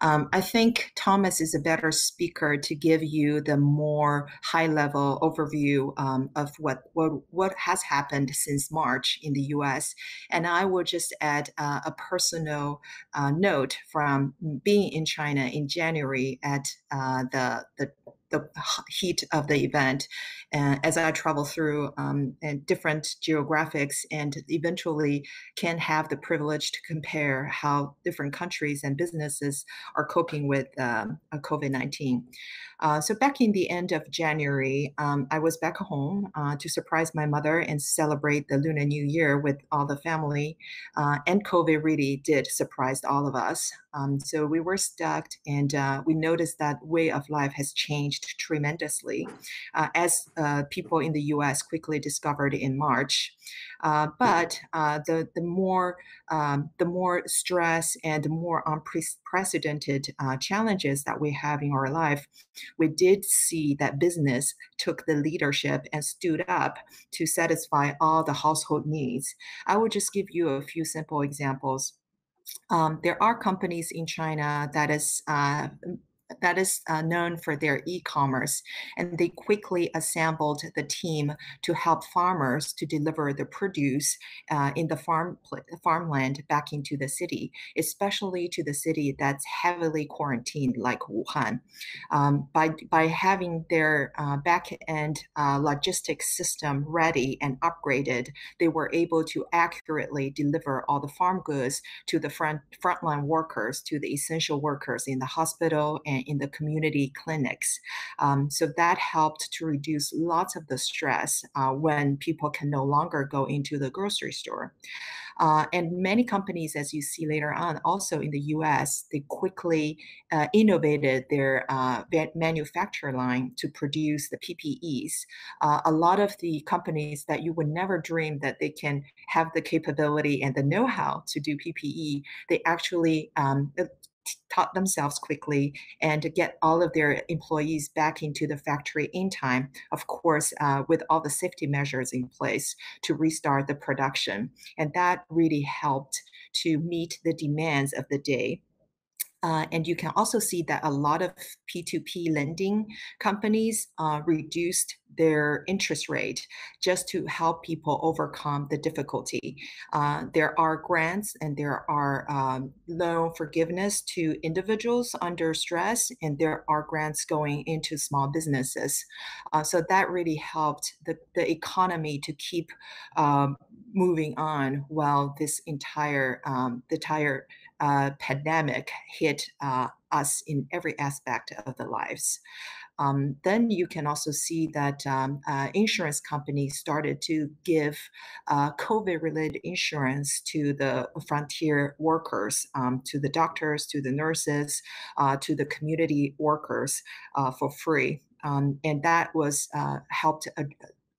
I think Thomas is a better speaker to give you the more high-level overview of what has happened since March in the U.S. And I will just add a personal note from being in China in January at the heat of the event, as I travel through different geographics and eventually can have the privilege to compare how different countries and businesses are coping with COVID-19. So back in the end of January, I was back home to surprise my mother and celebrate the Lunar New Year with all the family. And COVID really did surprise all of us. So we were stuck, and we noticed that way of life has changed tremendously as people in the US quickly discovered in March. But the more stress and the more unprecedented challenges that we have in our life, we did see that business took the leadership and stood up to satisfy all the household needs. I will just give you a few simple examples. There are companies in China that is known for their e-commerce, and they quickly assembled the team to help farmers to deliver the produce in the farmland back into the city, especially to the city that's heavily quarantined like Wuhan. By having their back-end logistics system ready and upgraded, they were able to accurately deliver all the farm goods to the frontline workers, to the essential workers in the hospital and and in the community clinics. So that helped to reduce lots of the stress when people can no longer go into the grocery store. And many companies, as you see later on, also in the US, they quickly innovated their manufacture line to produce the PPEs. A lot of the companies that you would never dream that they can have the capability and the know-how to do PPE, they actually taught themselves quickly and to get all of their employees back into the factory in time, of course, with all the safety measures in place to restart the production. And that really helped to meet the demands of the day. And you can also see that a lot of P2P lending companies reduced their interest rate just to help people overcome the difficulty. There are grants and there are loan forgiveness to individuals under stress, and there are grants going into small businesses. So that really helped the economy to keep moving on while this entire pandemic hit us in every aspect of the lives. Then you can also see that insurance companies started to give COVID-related insurance to the frontier workers, to the doctors, to the nurses, to the community workers for free. And that was helped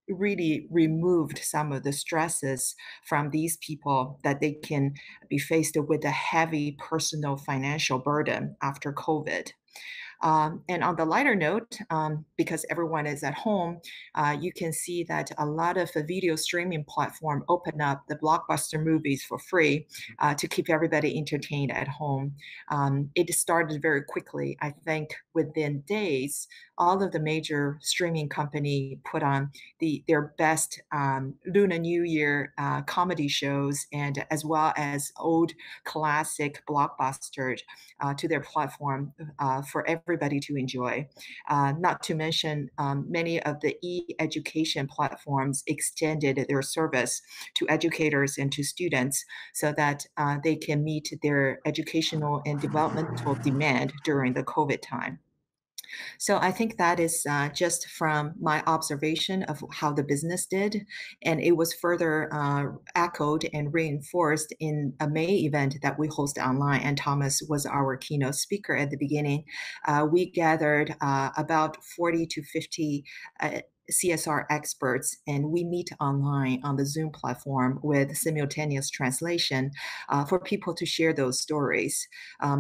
really removed some of the stresses from these people that they can be faced with a heavy personal financial burden after COVID. And on the lighter note, because everyone is at home, you can see that a lot of the video streaming platform open up the blockbuster movies for free to keep everybody entertained at home. It started very quickly. I think within days, all of the major streaming company put on their best Lunar New Year comedy shows, and as well as old classic blockbusters to their platform for everybody to enjoy. Not to mention, many of the e-education platforms extended their service to educators and to students so that they can meet their educational and developmental demand during the COVID time. So I think that is just from my observation of how the business did. And it was further echoed and reinforced in a May event that we hosted online. And Thomas was our keynote speaker at the beginning. We gathered about 40 to 50 CSR experts, and we meet online on the Zoom platform with simultaneous translation for people to share those stories.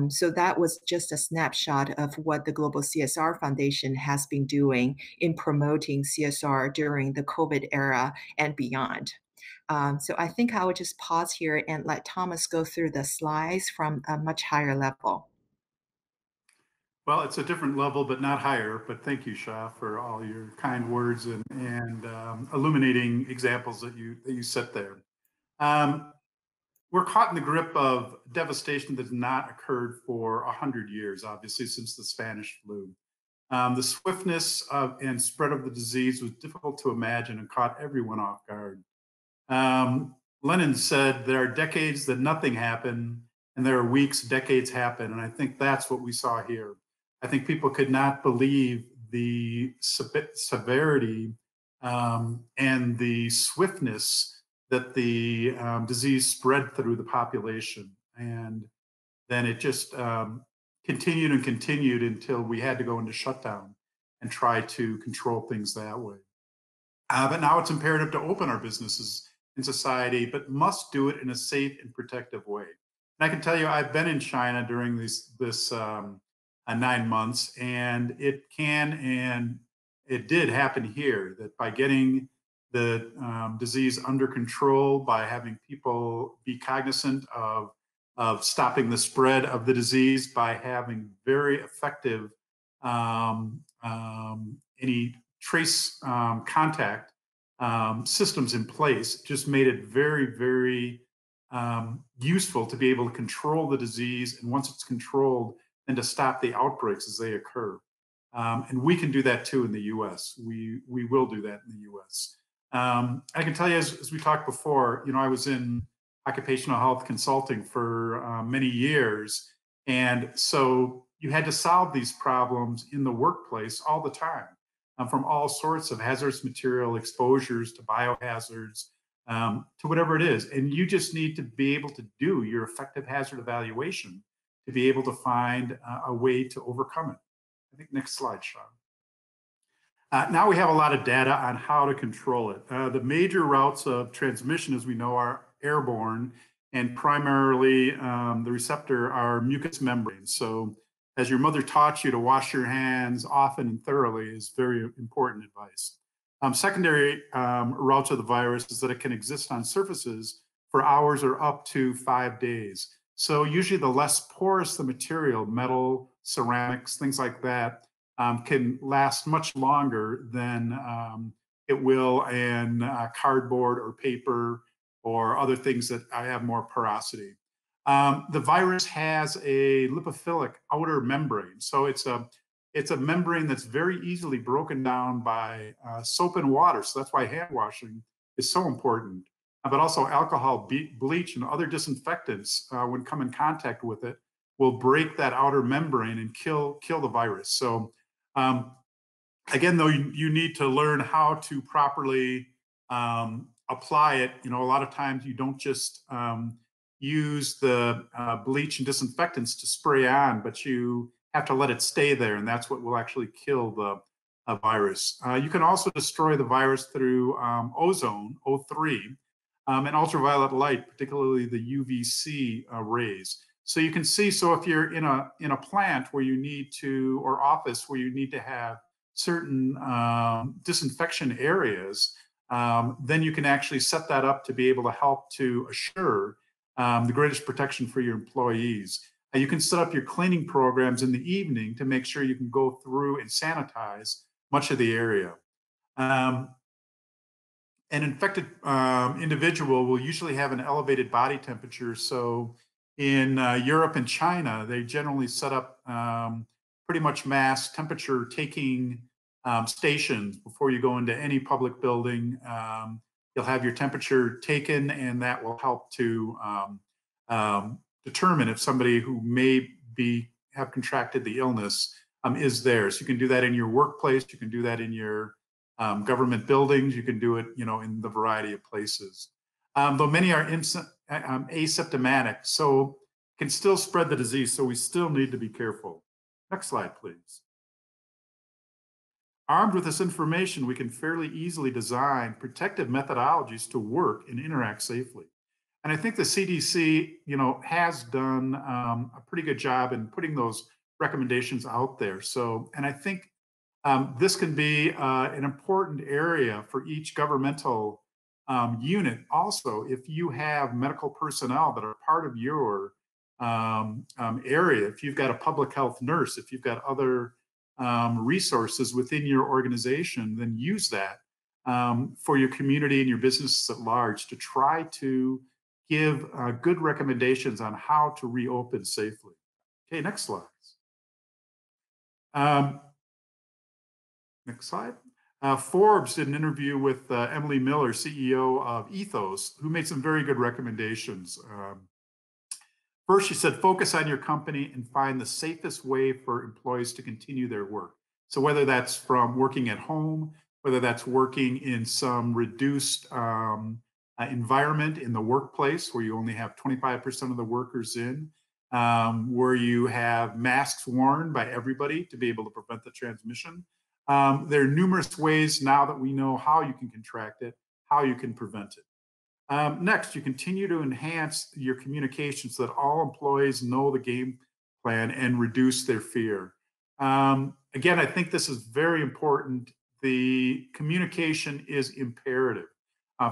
So that was just a snapshot of what the Global CSR Foundation has been doing in promoting CSR during the COVID era and beyond. So I think I would just pause here and let Thomas go through the slides from a much higher level.
Well, it's a different level, but not higher. But thank you, Sha, for all your kind words and illuminating examples that you set there. We're caught in the grip of devastation that has not occurred for 100 years, obviously, since the Spanish flu. The swiftness of and spread of the disease was difficult to imagine and caught everyone off guard. Lenin said, there are decades that nothing happened, and there are weeks, decades happen. And I think that's what we saw here. I think people could not believe the severity and the swiftness that the disease spread through the population. And then it just continued and continued until we had to go into shutdown and try to control things that way. But now it's imperative to open our businesses in society, but must do it in a safe and protective way. And I can tell you, I've been in China during this 9 months, and it can and it did happen here, that by getting the disease under control, by having people be cognizant of stopping the spread of the disease, by having very effective any trace contact systems in place, just made it very, very useful to be able to control the disease. And once it's controlled, and to stop the outbreaks as they occur. And we can do that too in the US. We will do that in the US. I can tell you, as we talked before, I was in occupational health consulting for many years. And so, you had to solve these problems in the workplace all the time, from all sorts of hazardous material exposures to biohazards, to whatever it is. And you just need to be able to do your effective hazard evaluation to be able to find a way to overcome it. I think next slide, Sean. Now we have a lot of data on how to control it. The major routes of transmission, as we know, are airborne, and primarily the receptor are mucous membranes. So as your mother taught you to wash your hands often and thoroughly is very important advice. Secondary routes of the virus is that it can exist on surfaces for hours or up to 5 days. So usually the less porous the material, metal, ceramics, things like that, can last much longer than it will in cardboard or paper or other things that have more porosity. The virus has a lipophilic outer membrane. So it's a membrane that's very easily broken down by soap and water. So that's why hand washing is so important. But also alcohol, bleach, and other disinfectants, when come in contact with it, will break that outer membrane and kill the virus. So again, though, you need to learn how to properly apply it. You know, a lot of times you don't just use the bleach and disinfectants to spray on, but you have to let it stay there, and that's what will actually kill the virus. You can also destroy the virus through ozone, O3, and ultraviolet light, particularly the UVC rays. So you can see, so if you're in a plant where you need to, or office where you need to have certain disinfection areas, then you can actually set that up to be able to help to assure the greatest protection for your employees. You can set up your cleaning programs in the evening to make sure you can go through and sanitize much of the area. An infected individual will usually have an elevated body temperature. So in Europe and China, they generally set up pretty much mass temperature taking stations before you go into any public building. You'll have your temperature taken, and that will help to determine if somebody who may have contracted the illness is there. So you can do that in your workplace. You can do that in your government buildings. You can do it, you know, in the variety of places. Though many are asymptomatic, so can still spread the disease. So we still need to be careful. Next slide, please. Armed with this information, we can fairly easily design protective methodologies to work and interact safely. And I think the CDC, you know, has done a pretty good job in putting those recommendations out there. So, and I think this can be an important area for each governmental unit. Also, if you have medical personnel that are part of your area, if you've got a public health nurse, if you've got other resources within your organization, then use that for your community and your businesses at large to try to give good recommendations on how to reopen safely. Okay, next slide. Next slide. Forbes did an interview with Emily Miller, CEO of Ethos, who made some very good recommendations. First, she said, focus on your company and find the safest way for employees to continue their work. So whether that's from working at home, whether that's working in some reduced environment in the workplace where you only have 25% of the workers in, where you have masks worn by everybody to be able to prevent the transmission. There are numerous ways now that we know how you can contract it, how you can prevent it. Next, you continue to enhance your communication so that all employees know the game plan and reduce their fear. Again, I think this is very important. The communication is imperative.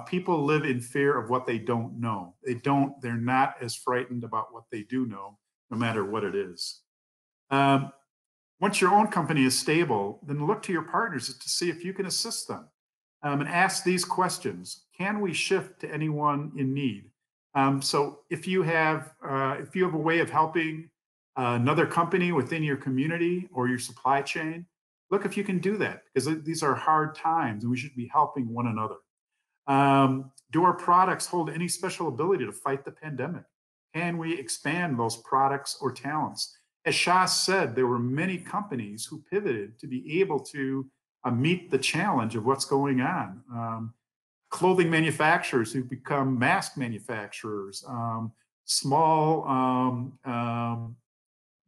People live in fear of what they don't know. They're not as frightened about what they do know, no matter what it is. Once your own company is stable, then look to your partners to see if you can assist them. And ask these questions. Can we shift to anyone in need? So if you have a way of helping another company within your community or your supply chain, look if you can do that, because these are hard times and we should be helping one another. Do our products hold any special ability to fight the pandemic? Can we expand those products or talents? As Shah said, there were many companies who pivoted to be able to meet the challenge of what's going on. Clothing manufacturers who become mask manufacturers, small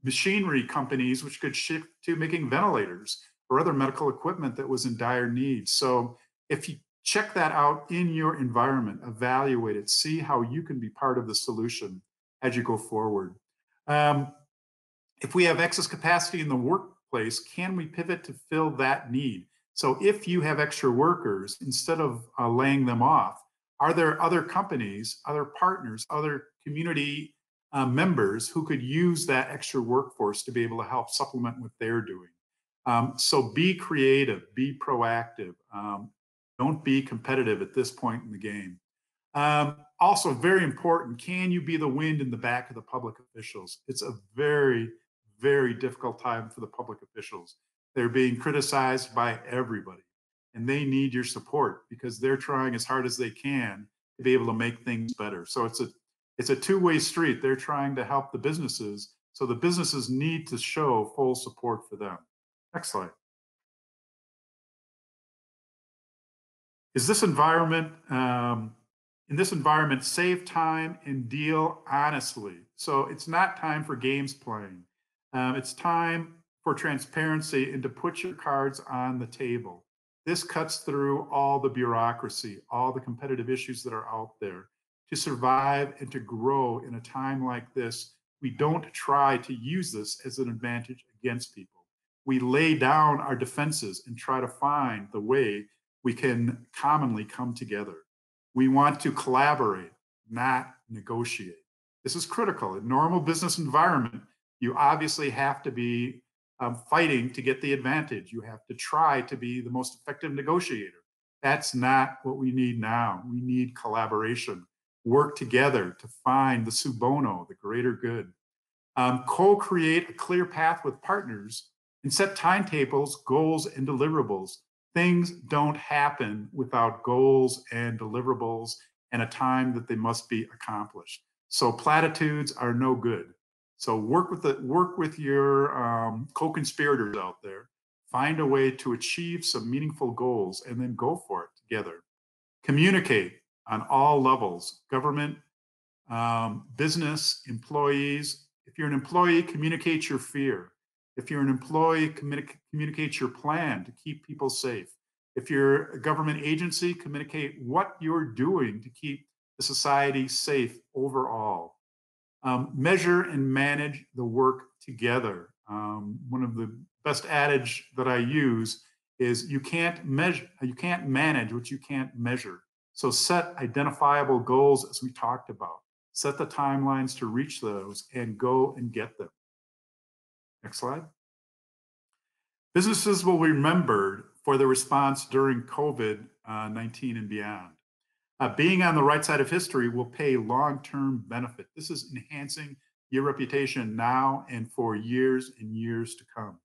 machinery companies which could shift to making ventilators or other medical equipment that was in dire need. So if you check that out in your environment, evaluate it, see how you can be part of the solution as you go forward. If we have excess capacity in the workplace, can we pivot to fill that need? So if you have extra workers, instead of laying them off, are there other companies, other partners, other community members who could use that extra workforce to be able to help supplement what they're doing? So be creative, be proactive. Don't be competitive at this point in the game. Also very important, can you be the wind in the back of the public officials? It's a very, very difficult time for the public officials. They're being criticized by everybody, and they need your support because they're trying as hard as they can to be able to make things better. So it's a two-way street. They're trying to help the businesses, so the businesses need to show full support for them. Next slide. Is this environment, in this environment, save time and deal honestly? So it's not time for games playing. It's time for transparency and to put your cards on the table. This cuts through all the bureaucracy, all the competitive issues that are out there. To survive and to grow in a time like this, we don't try to use this as an advantage against people. We lay down our defenses and try to find the way we can commonly come together. We want to collaborate, not negotiate. This is critical. In normal business environment, you obviously have to be fighting to get the advantage. You have to try to be the most effective negotiator. That's not what we need now. We need collaboration. Work together to find the sub bono, the greater good. Co-create a clear path with partners and set timetables, goals, and deliverables. Things don't happen without goals and deliverables and a time that they must be accomplished. So platitudes are no good. So work with your co-conspirators out there. Find a way to achieve some meaningful goals and then go for it together. Communicate on all levels, government, business, employees. If you're an employee, communicate your fear. If you're an employee, communicate your plan to keep people safe. If you're a government agency, communicate what you're doing to keep the society safe overall. Measure and manage the work together. One of the best adage that I use is you can't manage what you can't measure. So set identifiable goals as we talked about. Set the timelines to reach those and go and get them. Next slide. Businesses will be remembered for their response during COVID-19 and beyond. Being on the right side of history will pay long-term benefit. This is enhancing your reputation now and for years and years to come.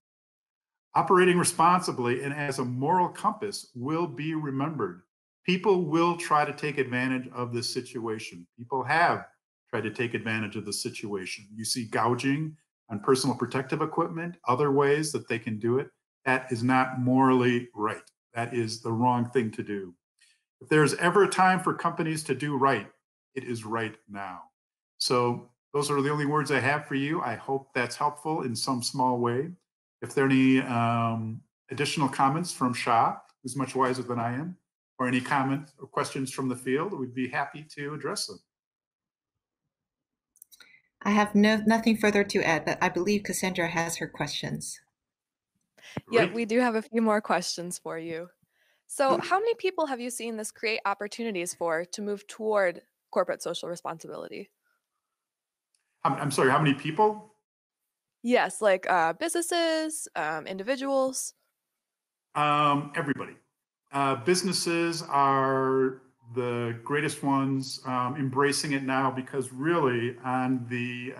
Operating responsibly and as a moral compass will be remembered. People will try to take advantage of this situation. People have tried to take advantage of the situation. You see gouging on personal protective equipment, other ways that they can do it. That is not morally right. That is the wrong thing to do. If there's ever a time for companies to do right, it is right now. So those are the only words I have for you. I hope that's helpful in some small way. If there are any additional comments from Shah, who's much wiser than I am, or any comments or questions from the field, we'd be happy to address them.
I have nothing further to add, but I believe Cassandra has her questions.
Yeah, we do have a few more questions for you. So how many people have you seen this create opportunities for to move toward corporate social responsibility?
I'm sorry, how many people?
Yes, like businesses, individuals.
Everybody. Businesses are the greatest ones embracing it now because really on the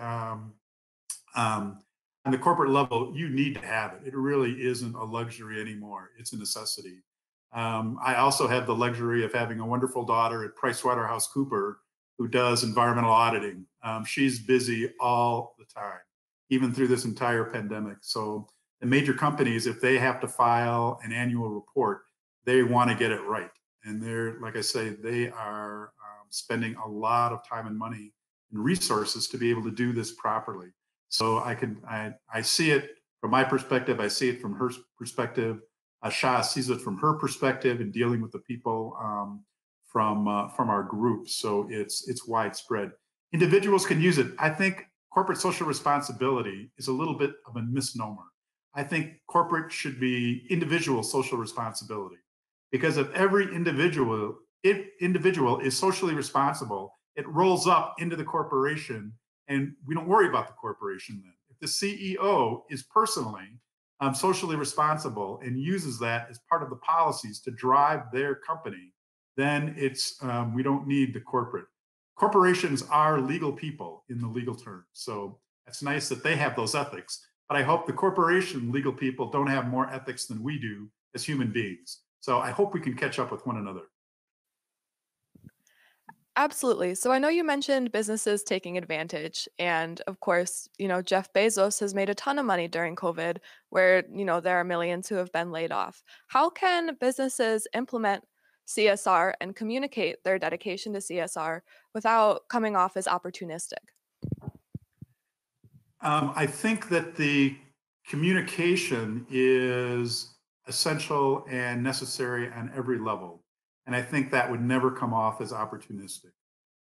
corporate level, you need to have it. It really isn't a luxury anymore. It's a necessity. I also have the luxury of having a wonderful daughter at PricewaterhouseCoopers who does environmental auditing. She's busy all the time. even through this entire pandemic. So the major companies, if they have to file an annual report, they want to get it right. And they're, like I say, they are spending a lot of time and money and resources to be able to do this properly. So I see it from my perspective. I see it from her perspective. Shah sees it from her perspective in dealing with the people from our group. So it's widespread. Individuals can use it. I think corporate social responsibility is a little bit of a misnomer. I think corporate should be individual social responsibility, because if every individual is socially responsible, it rolls up into the corporation, and we don't worry about the corporation then. If the CEO is personally socially responsible and uses that as part of the policies to drive their company, then it's we don't need the corporate. Corporations are legal people in the legal terms, so it's nice that they have those ethics. But I hope the corporation legal people don't have more ethics than we do as human beings. So I hope we can catch up with one another.
Absolutely. So I know you mentioned businesses taking advantage. And of course, Jeff Bezos has made a ton of money during COVID, where, there are millions who have been laid off. How can businesses implement CSR and communicate their dedication to CSR without coming off as opportunistic?
I think that the communication is essential and necessary on every level. And I think that would never come off as opportunistic.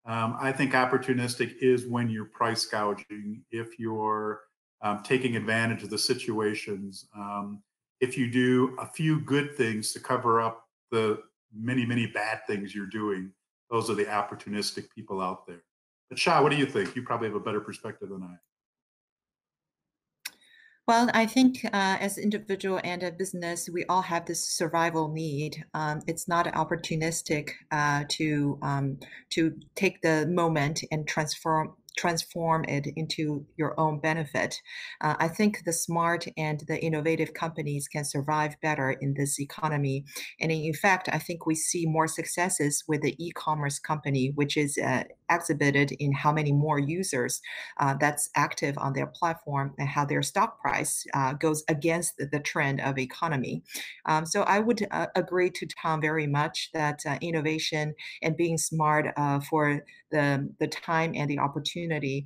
I think opportunistic is when you're price gouging, if you're taking advantage of the situations, if you do a few good things to cover up the many, many bad things you're doing. Those are the opportunistic people out there. But Shah, what do you think? You probably have a better perspective than I.
Well, I think as individual and a business, we all have this survival need. It's not opportunistic to take the moment and transform it into your own benefit. I think the smart and the innovative companies can survive better in this economy. And in fact, I think we see more successes with the e-commerce company, which is exhibited in how many more users that's active on their platform and how their stock price goes against the trend of economy. So I would agree to Tom very much that innovation and being smart for the time and the opportunity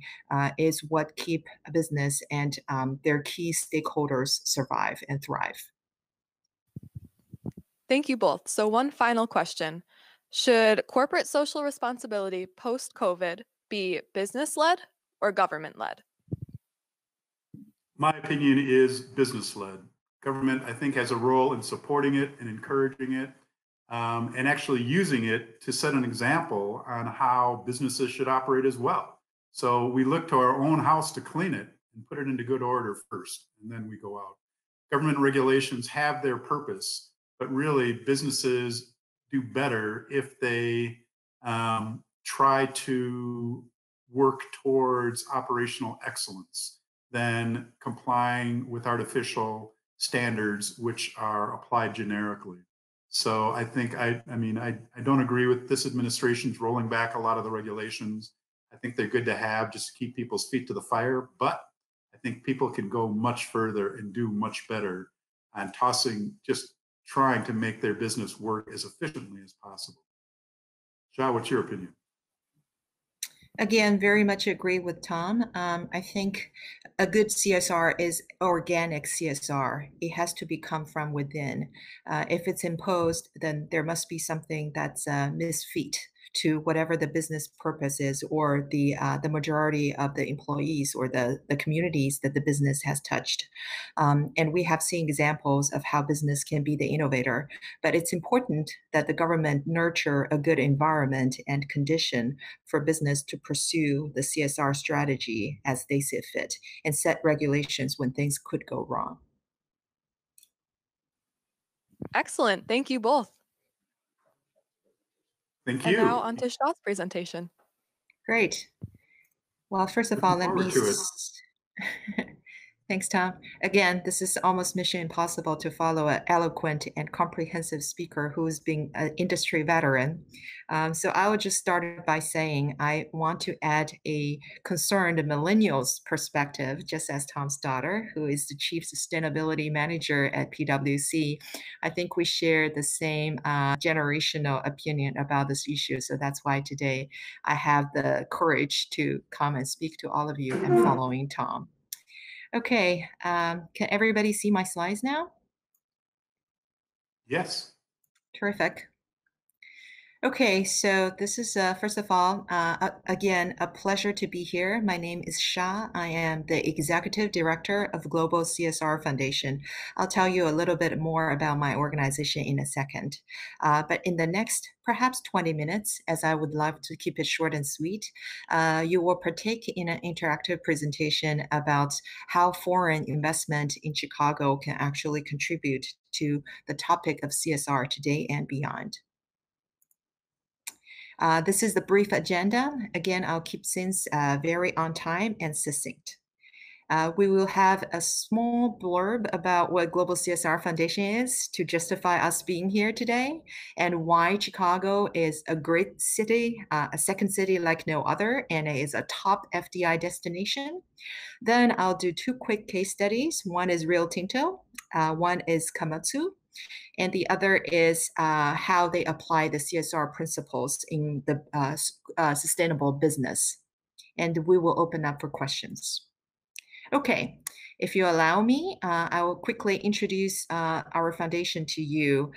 is what keep a business and their key stakeholders survive and thrive.
Thank you both. So, one final question. Should corporate social responsibility post COVID be business led or government led?
My opinion is business led. Government, I think, has a role in supporting it and encouraging it, and actually using it to set an example on how businesses should operate as well. So we look to our own house to clean it and put it into good order first, and then we go out. Government regulations have their purpose, but really businesses do better if they try to work towards operational excellence than complying with artificial standards which are applied generically. So I think I don't agree with this administration's rolling back a lot of the regulations. I think they're good to have just to keep people's feet to the fire, but I think people can go much further and do much better on just trying to make their business work as efficiently as possible. Shah, what's your opinion?
Again, very much agree with Tom. I think a good CSR is organic CSR. It has to come from within. If it's imposed, then there must be something that's misfit to whatever the business purpose is, or the majority of the employees or the communities that the business has touched. And we have seen examples of how business can be the innovator. But it's important that the government nurture a good environment and condition for business to pursue the CSR strategy as they see fit and set regulations when things could go wrong.
Excellent. Thank you both.
Thank
And now
you.
on to Shaw's presentation.
Great. Well, first of all, let me Thanks, Tom. Again, this is almost mission impossible to follow an eloquent and comprehensive speaker who's been an industry veteran. So I would just start by saying I want to add a concerned millennials perspective, just as Tom's daughter, who is the Chief Sustainability Manager at PwC. I think we share the same generational opinion about this issue. So that's why today I have the courage to come and speak to all of you and following Tom. Okay, can everybody see my slides now?
Yes.
Terrific. Okay, so this is, first of all, again, a pleasure to be here. My name is Sha. I am the Executive Director of Global CSR Foundation. I'll tell you a little bit more about my organization in a second. But in the next, perhaps 20 minutes, as I would love to keep it short and sweet, you will partake in an interactive presentation about how foreign investment in Chicago can actually contribute to the topic of CSR today and beyond. This is the brief agenda. Again, I'll keep things very on time and succinct. We will have a small blurb about what Global CSR Foundation is to justify us being here today and why Chicago is a great city, a second city like no other, and it is a top FDI destination. Then I'll do two quick case studies. One is Rio Tinto, one is Komatsu, and the other is how they apply the CSR principles in the sustainable business. And we will open up for questions. Okay, if you allow me, I will quickly introduce our foundation to you.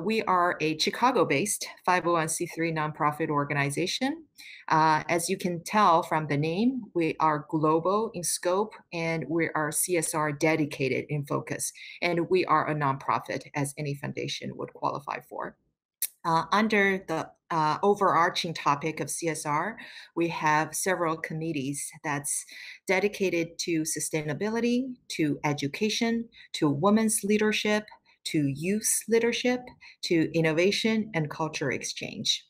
We are a Chicago-based 501c3 nonprofit organization. As you can tell from the name, we are global in scope and we are CSR dedicated in focus. And we are a nonprofit, as any foundation would qualify for. Under the overarching topic of CSR, we have several committees that's dedicated to sustainability, to education, to women's leadership, to youth leadership, to innovation and culture exchange.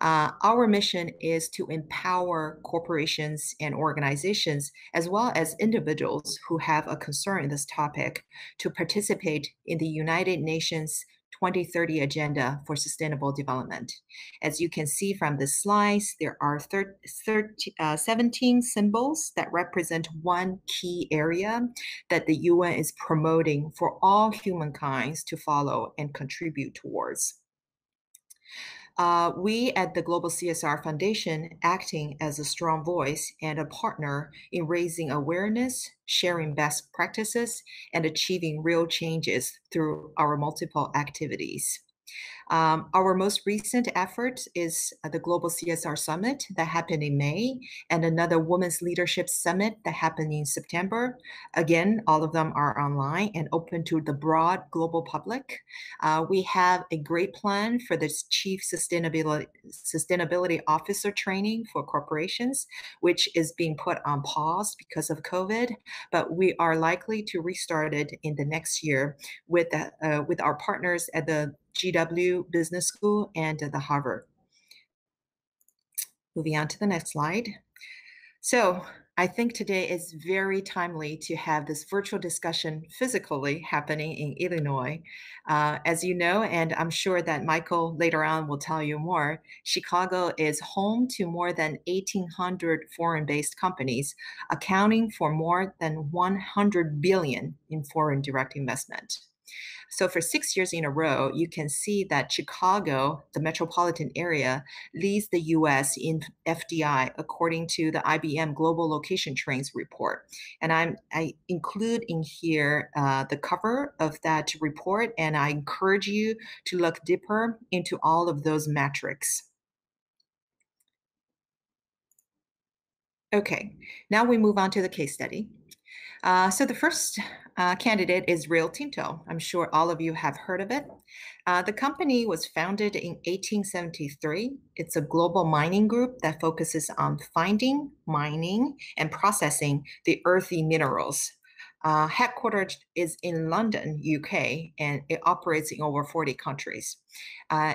Our mission is to empower corporations and organizations, as well as individuals who have a concern in this topic, to participate in the United Nations 2030 Agenda for Sustainable Development. As you can see from the slides, there are 17 symbols that represent one key area that the UN is promoting for all humankind to follow and contribute towards. We at the Global CSR Foundation acting as a strong voice and a partner in raising awareness, sharing best practices, and achieving real changes through our multiple activities. Our most recent effort is the Global CSR Summit that happened in May and another Women's Leadership Summit that happened in September. Again, all of them are online and open to the broad global public. We have a great plan for this Chief Sustainability Officer training for corporations, which is being put on pause because of COVID, but we are likely to restart it in the next year with our partners at the GW Business School and the Harvard. Moving on to the next slide. So I think today is very timely to have this virtual discussion physically happening in Illinois. As you know, and I'm sure that Michael later on will tell you more, Chicago is home to more than 1,800 foreign-based companies, accounting for more than 100 billion in foreign direct investment. So for 6 years in a row, you can see that Chicago, the metropolitan area, leads the US in FDI according to the IBM Global Location Trends report. And I include in here the cover of that report, and I encourage you to look deeper into all of those metrics. Okay, now we move on to the case study. So the first candidate is Rio Tinto. I'm sure all of you have heard of it. The company was founded in 1873. It's a global mining group that focuses on finding, mining, and processing the earthy minerals. Headquartered is in London, UK, and it operates in over 40 countries.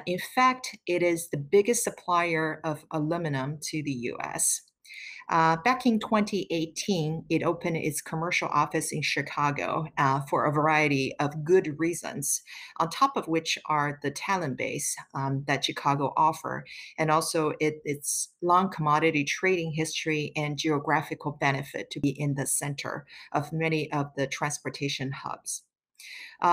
In fact, it is the biggest supplier of aluminum to the US. Back in 2018, it opened its commercial office in Chicago for a variety of good reasons, on top of which are the talent base that Chicago offer, and also its long commodity trading history and geographical benefit to be in the center of many of the transportation hubs.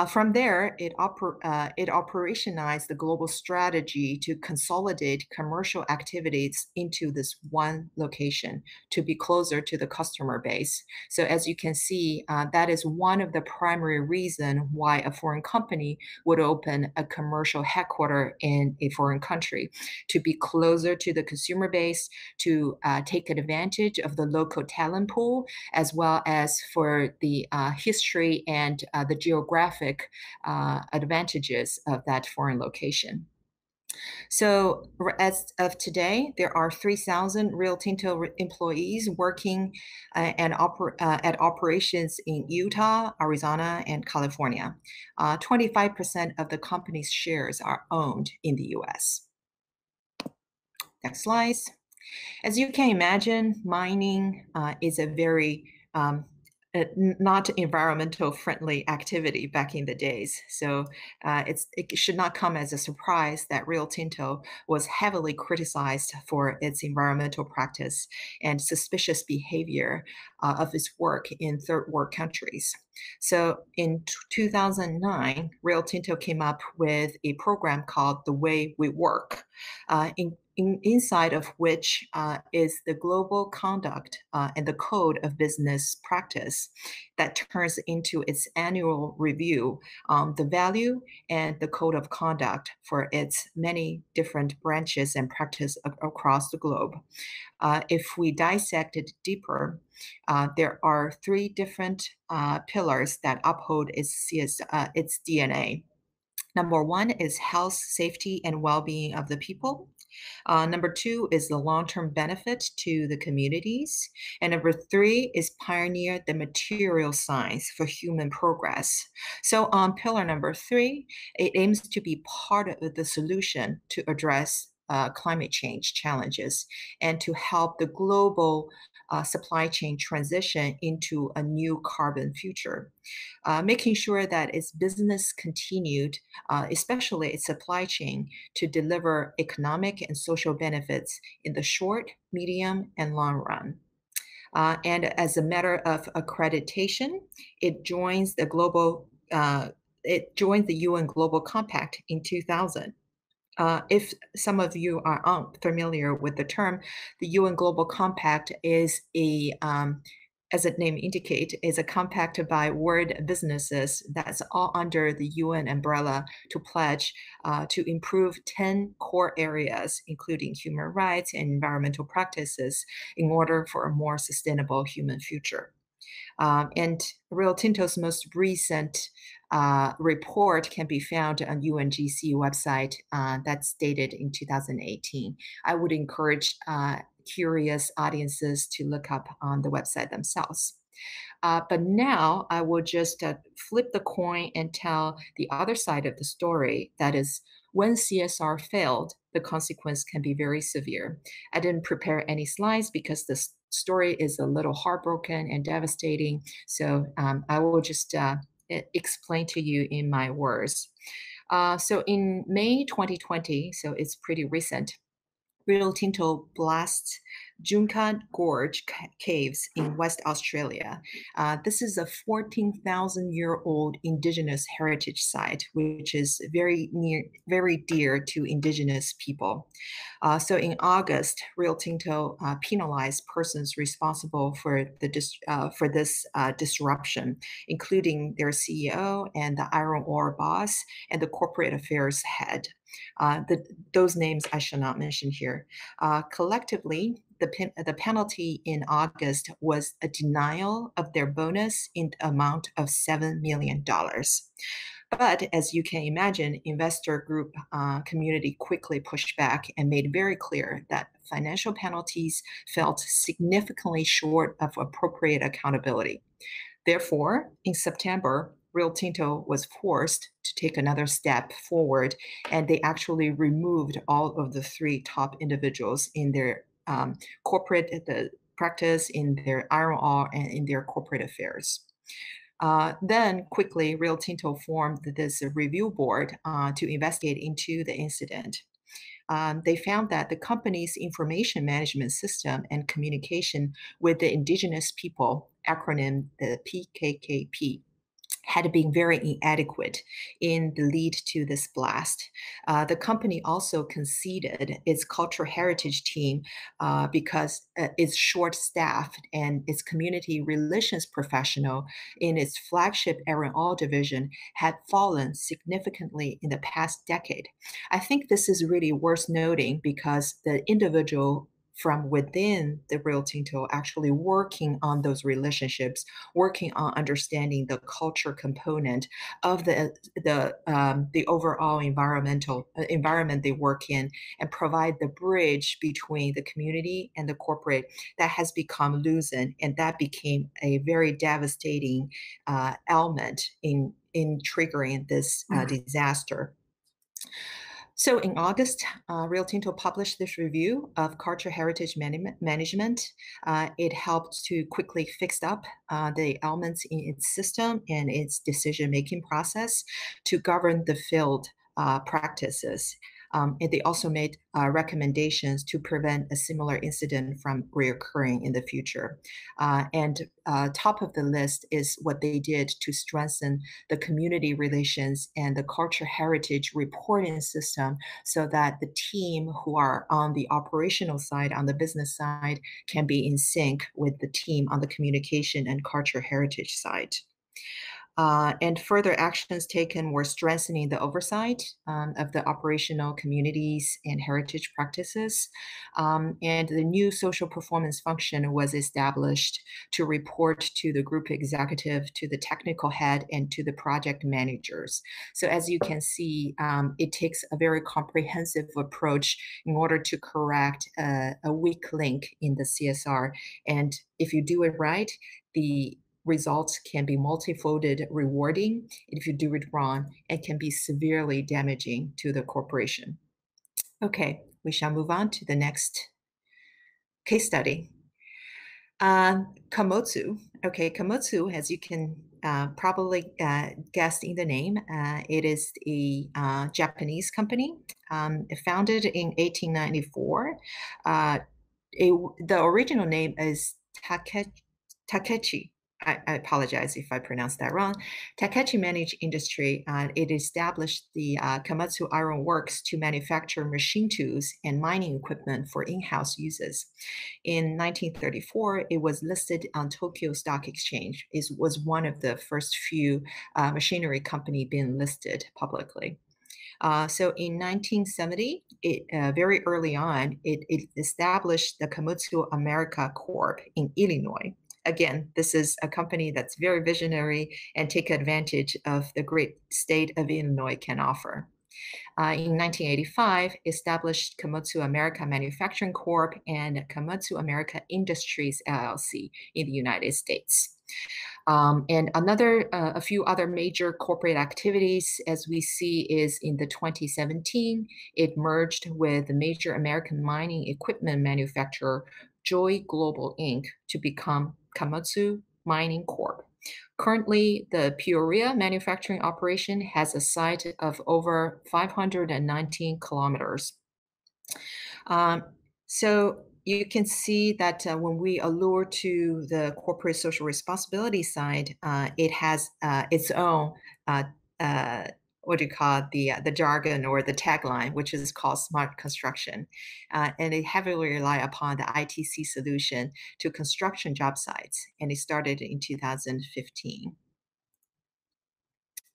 From there, it operationalized the global strategy to consolidate commercial activities into this one location to be closer to the customer base. So as you can see, that is one of the primary reasons why a foreign company would open a commercial headquarters in a foreign country, to be closer to the consumer base, to take advantage of the local talent pool, as well as for the history and the geographic advantages of that foreign location. So as of today, there are 3,000 Rio Tinto employees working at operations in Utah, Arizona, and California. 25% of the company's shares are owned in the US. Next slide. As you can imagine, mining is a very not environmental friendly activity back in the days. So it should not come as a surprise that Rio Tinto was heavily criticized for its environmental practice and suspicious behavior of its work in third world countries. So in 2009, Rio Tinto came up with a program called The Way We Work, inside of which is the global conduct and the code of business practice that turns into its annual review on the value and the code of conduct for its many different branches and practice across the globe. If we dissect it deeper, there are three different pillars that uphold its DNA. Number one is health, safety, and well-being of the people. Number two is the long-term benefit to the communities. And number three is pioneer the material science for human progress. So on pillar number three, it aims to be part of the solution to address climate change challenges and to help the global supply chain transition into a new carbon future. Making sure that its business continued, especially its supply chain, to deliver economic and social benefits in the short, medium, and long run. And as a matter of accreditation, it joins the UN Global Compact in 2000. If some of you are unfamiliar with the term, the UN Global Compact is as the name indicates, is a compact by world businesses that's all under the UN umbrella to pledge to improve 10 core areas, including human rights and environmental practices, in order for a more sustainable human future. And Rio Tinto's most recent report can be found on UNGC website that's dated in 2018. I would encourage curious audiences to look up on the website themselves. But now I will just flip the coin and tell the other side of the story. That is, when CSR failed, the consequence can be very severe. I didn't prepare any slides because the story is a little heartbroken and devastating. So I will just explain to you in my words. So in May 2020, so it's pretty recent, Rio Tinto blasts Junka Gorge caves in West Australia. This is a 14,000-year-old indigenous heritage site, which is very dear to indigenous people. So in August, Rio Tinto penalized persons responsible for this disruption, including their CEO and the iron ore boss and the corporate affairs head. Those names I shall not mention here. Collectively, the penalty in August was a denial of their bonus in the amount of $7 million. But as you can imagine, investor group community quickly pushed back and made very clear that financial penalties fell significantly short of appropriate accountability. Therefore, in September, Rio Tinto was forced to take another step forward, and they actually removed all of the three top individuals in their corporate practice in their iron ore and in their corporate affairs. Then quickly, Rio Tinto formed this review board to investigate into the incident. They found that the company's information management system and communication with the indigenous people, acronym the PKKP, had been very inadequate in the lead to this blast. The company also conceded its cultural heritage team because it's short-staffed and its community relations professional in its flagship Iron Ore division had fallen significantly in the past decade. I think this is really worth noting because the individual from within the Rio Tinto actually working on those relationships, working on understanding the culture component of the overall environment they work in, and provide the bridge between the community and the corporate that has become loosened, and that became a very devastating element in triggering this disaster. So in August, Rio Tinto published this review of cultural heritage management. It helped to quickly fix up the elements in its system and its decision-making process to govern the field practices. And they also made recommendations to prevent a similar incident from reoccurring in the future. And top of the list is what they did to strengthen the community relations and the cultural heritage reporting system so that the team who are on the operational side, on the business side, can be in sync with the team on the communication and cultural heritage side. And further actions taken were strengthening the oversight of the operational communities and heritage practices. And the new social performance function was established to report to the group executive, to the technical head, and to the project managers. So as you can see, it takes a very comprehensive approach in order to correct a weak link in the CSR. And if you do it right, the results can be multifolded rewarding. If you do it wrong, it can be severely damaging to the corporation. Okay, we shall move on to the next case study. Komatsu. Okay, Komatsu, as you can probably guess in the name, it is a Japanese company founded in 1894. The original name is Takechi. I apologize if I pronounced that wrong. Takechi managed industry. It established the Komatsu Iron Works to manufacture machine tools and mining equipment for in-house uses. In 1934, it was listed on Tokyo Stock Exchange. It was one of the first few machinery company being listed publicly. So in 1970, very early on, it established the Komatsu America Corp in Illinois. Again, this is a company that's very visionary and take advantage of the great state of Illinois can offer. In 1985, established Komatsu America Manufacturing Corp. And Komatsu America Industries LLC in the United States. And a few other major corporate activities, as we see, is in the 2017, it merged with the major American mining equipment manufacturer, Joy Global Inc., to become Komatsu Mining Corp. Currently, the Peoria manufacturing operation has a site of over 519 kilometers. So you can see that when we allure to the corporate social responsibility side, it has its own what do you call it, the jargon or the tagline, which is called smart construction. And it heavily rely upon the ITC solution to construction job sites. And it started in 2015.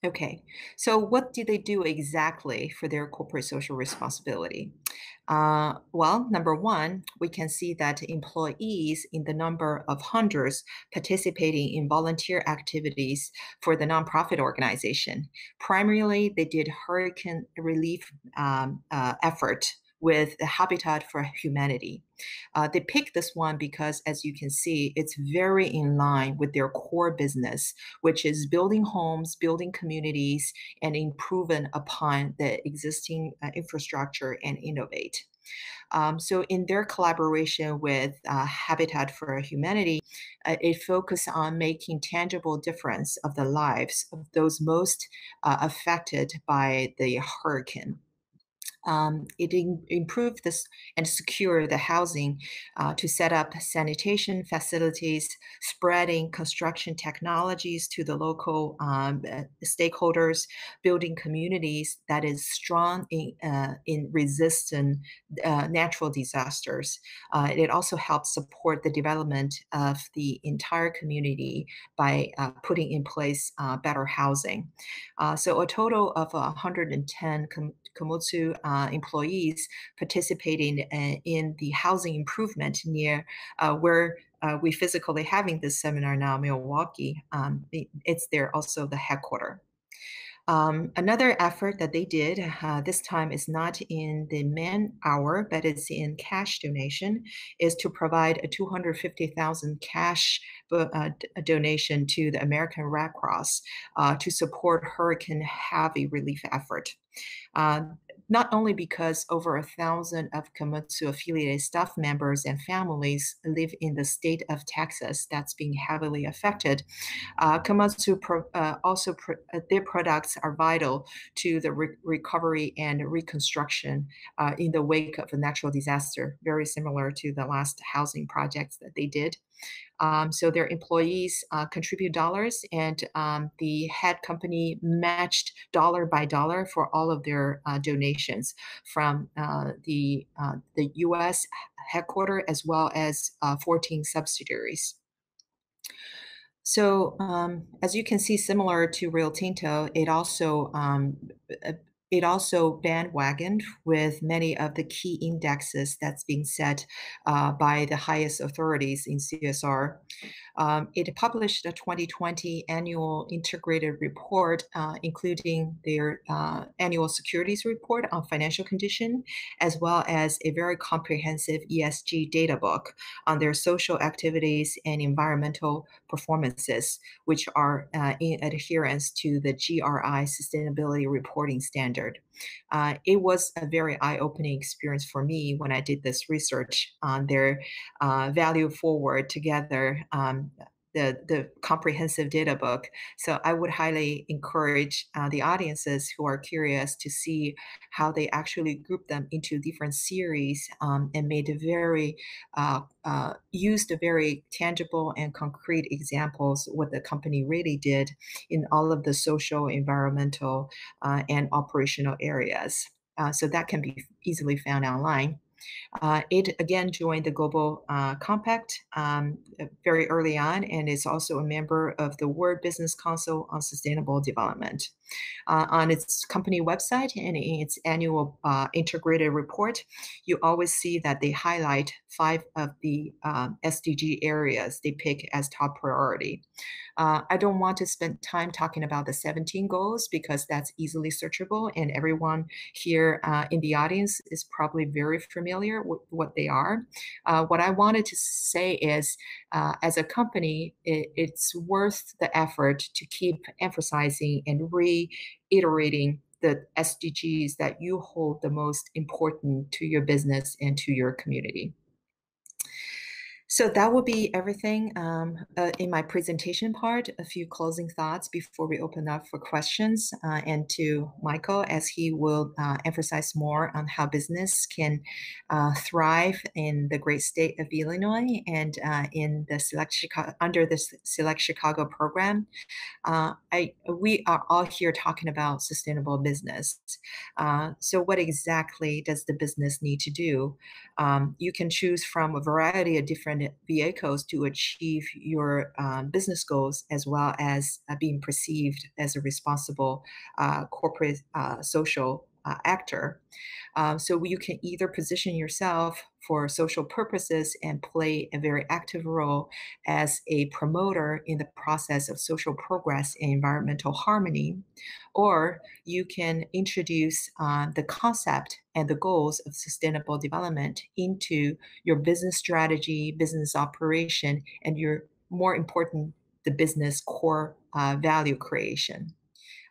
Okay, so what do they do exactly for their corporate social responsibility? Well, number one, we can see that employees in the number of hundreds participating in volunteer activities for the nonprofit organization. Primarily, they did hurricane relief effort with the Habitat for Humanity. They picked this one because, as you can see, it's very in line with their core business, which is building homes, building communities, and improving upon the existing infrastructure and innovate. So in their collaboration with Habitat for Humanity, it focused on making tangible difference of the lives of those most affected by the hurricane. It improved this and secure the housing to set up sanitation facilities, spreading construction technologies to the local stakeholders, building communities that is strong in resistant natural disasters. It also helps support the development of the entire community by putting in place better housing. So a total of 110 Komatsu employees participating in the housing improvement near where we physically having this seminar now, Milwaukee. It's there also the headquarters. Another effort that they did, this time is not in the man hour, but it's in cash donation, is to provide a 250,000 cash donation to the American Red Cross to support hurricane heavy relief effort. Not only because over 1,000 of Komatsu affiliated staff members and families live in the state of Texas that's being heavily affected, Komatsu their products are vital to the recovery and reconstruction in the wake of a natural disaster, very similar to the last housing projects that they did. So their employees contribute dollars, and the head company matched dollar by dollar for all of their donations from the U.S. headquarters as well as 14 subsidiaries. So as you can see, similar to Rio Tinto, it also bandwagoned with many of the key indexes that's being set by the highest authorities in CSR. It published a 2020 annual integrated report, including their annual securities report on financial condition, as well as a very comprehensive ESG data book on their social activities and environmental performances, which are in adherence to the GRI sustainability reporting standard. It was a very eye-opening experience for me when I did this research on their value forward together, the comprehensive data book. So I would highly encourage the audiences who are curious to see how they actually group them into different series and made a very used a very tangible and concrete examples what the company really did in all of the social, environmental, and operational areas. So that can be easily found online. It again joined the Global Compact very early on, and is also a member of the World Business Council on Sustainable Development. On its company website and in its annual integrated report, you always see that they highlight 5 of the SDG areas they pick as top priority. I don't want to spend time talking about the 17 goals because that's easily searchable, and everyone here in the audience is probably very familiar with what they are. What I wanted to say is, as a company, it's worth the effort to keep emphasizing and reiterating the SDGs that you hold the most important to your business and to your community. So that will be everything in my presentation part. A few closing thoughts before we open up for questions, and to Michael, as he will emphasize more on how business can thrive in the great state of Illinois and in the under the Select Chicago program. We are all here talking about sustainable business. So what exactly does the business need to do? You can choose from a variety of different vehicles to achieve your business goals, as well as being perceived as a responsible corporate social actor. So you can either position yourself for social purposes and play a very active role as a promoter in the process of social progress and environmental harmony, or you can introduce the concept and the goals of sustainable development into your business strategy, business operation, and your more important, the business core value creation.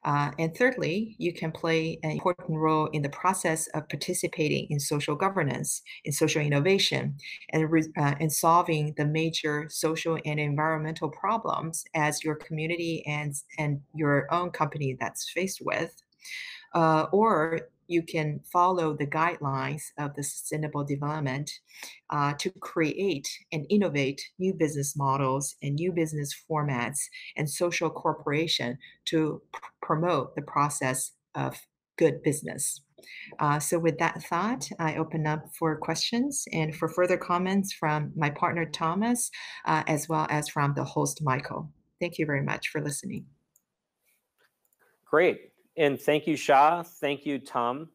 And thirdly, you can play an important role in the process of participating in social governance, in social innovation, and solving the major social and environmental problems as your community and your own company that's faced with. Or you can follow the guidelines of the sustainable development to create and innovate new business models and new business formats and social cooperation to promote the process of good business. So with that thought, I open up for questions and for further comments from my partner, Thomas, as well as from the host, Michael. Thank you very much for listening.
Great. And thank you, Sha. Thank you, Tom.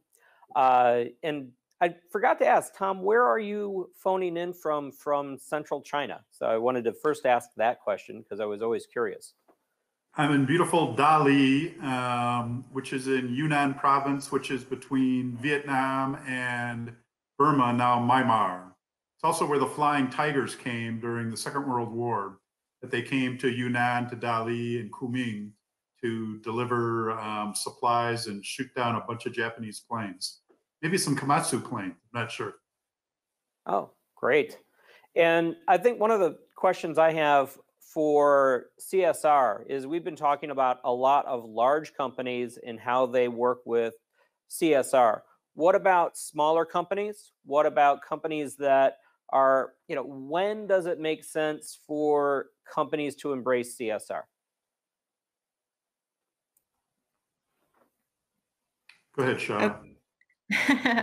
And I forgot to ask, Tom, where are you phoning in from central China? So I wanted to first ask that question because I was always curious.
I'm in beautiful Dali, which is in Yunnan province, which is between Vietnam and Burma, now Myanmar. It's also where the Flying Tigers came during the Second World War, that they came to Yunnan, to Dali and Kunming to deliver supplies and shoot down a bunch of Japanese planes. Maybe some Komatsu plane, I'm not sure.
Oh, great. And I think one of the questions I have for CSR is we've been talking about a lot of large companies and how they work with CSR. What about smaller companies? What about companies that are, when does it make sense for companies to embrace CSR?
Go ahead, Sha.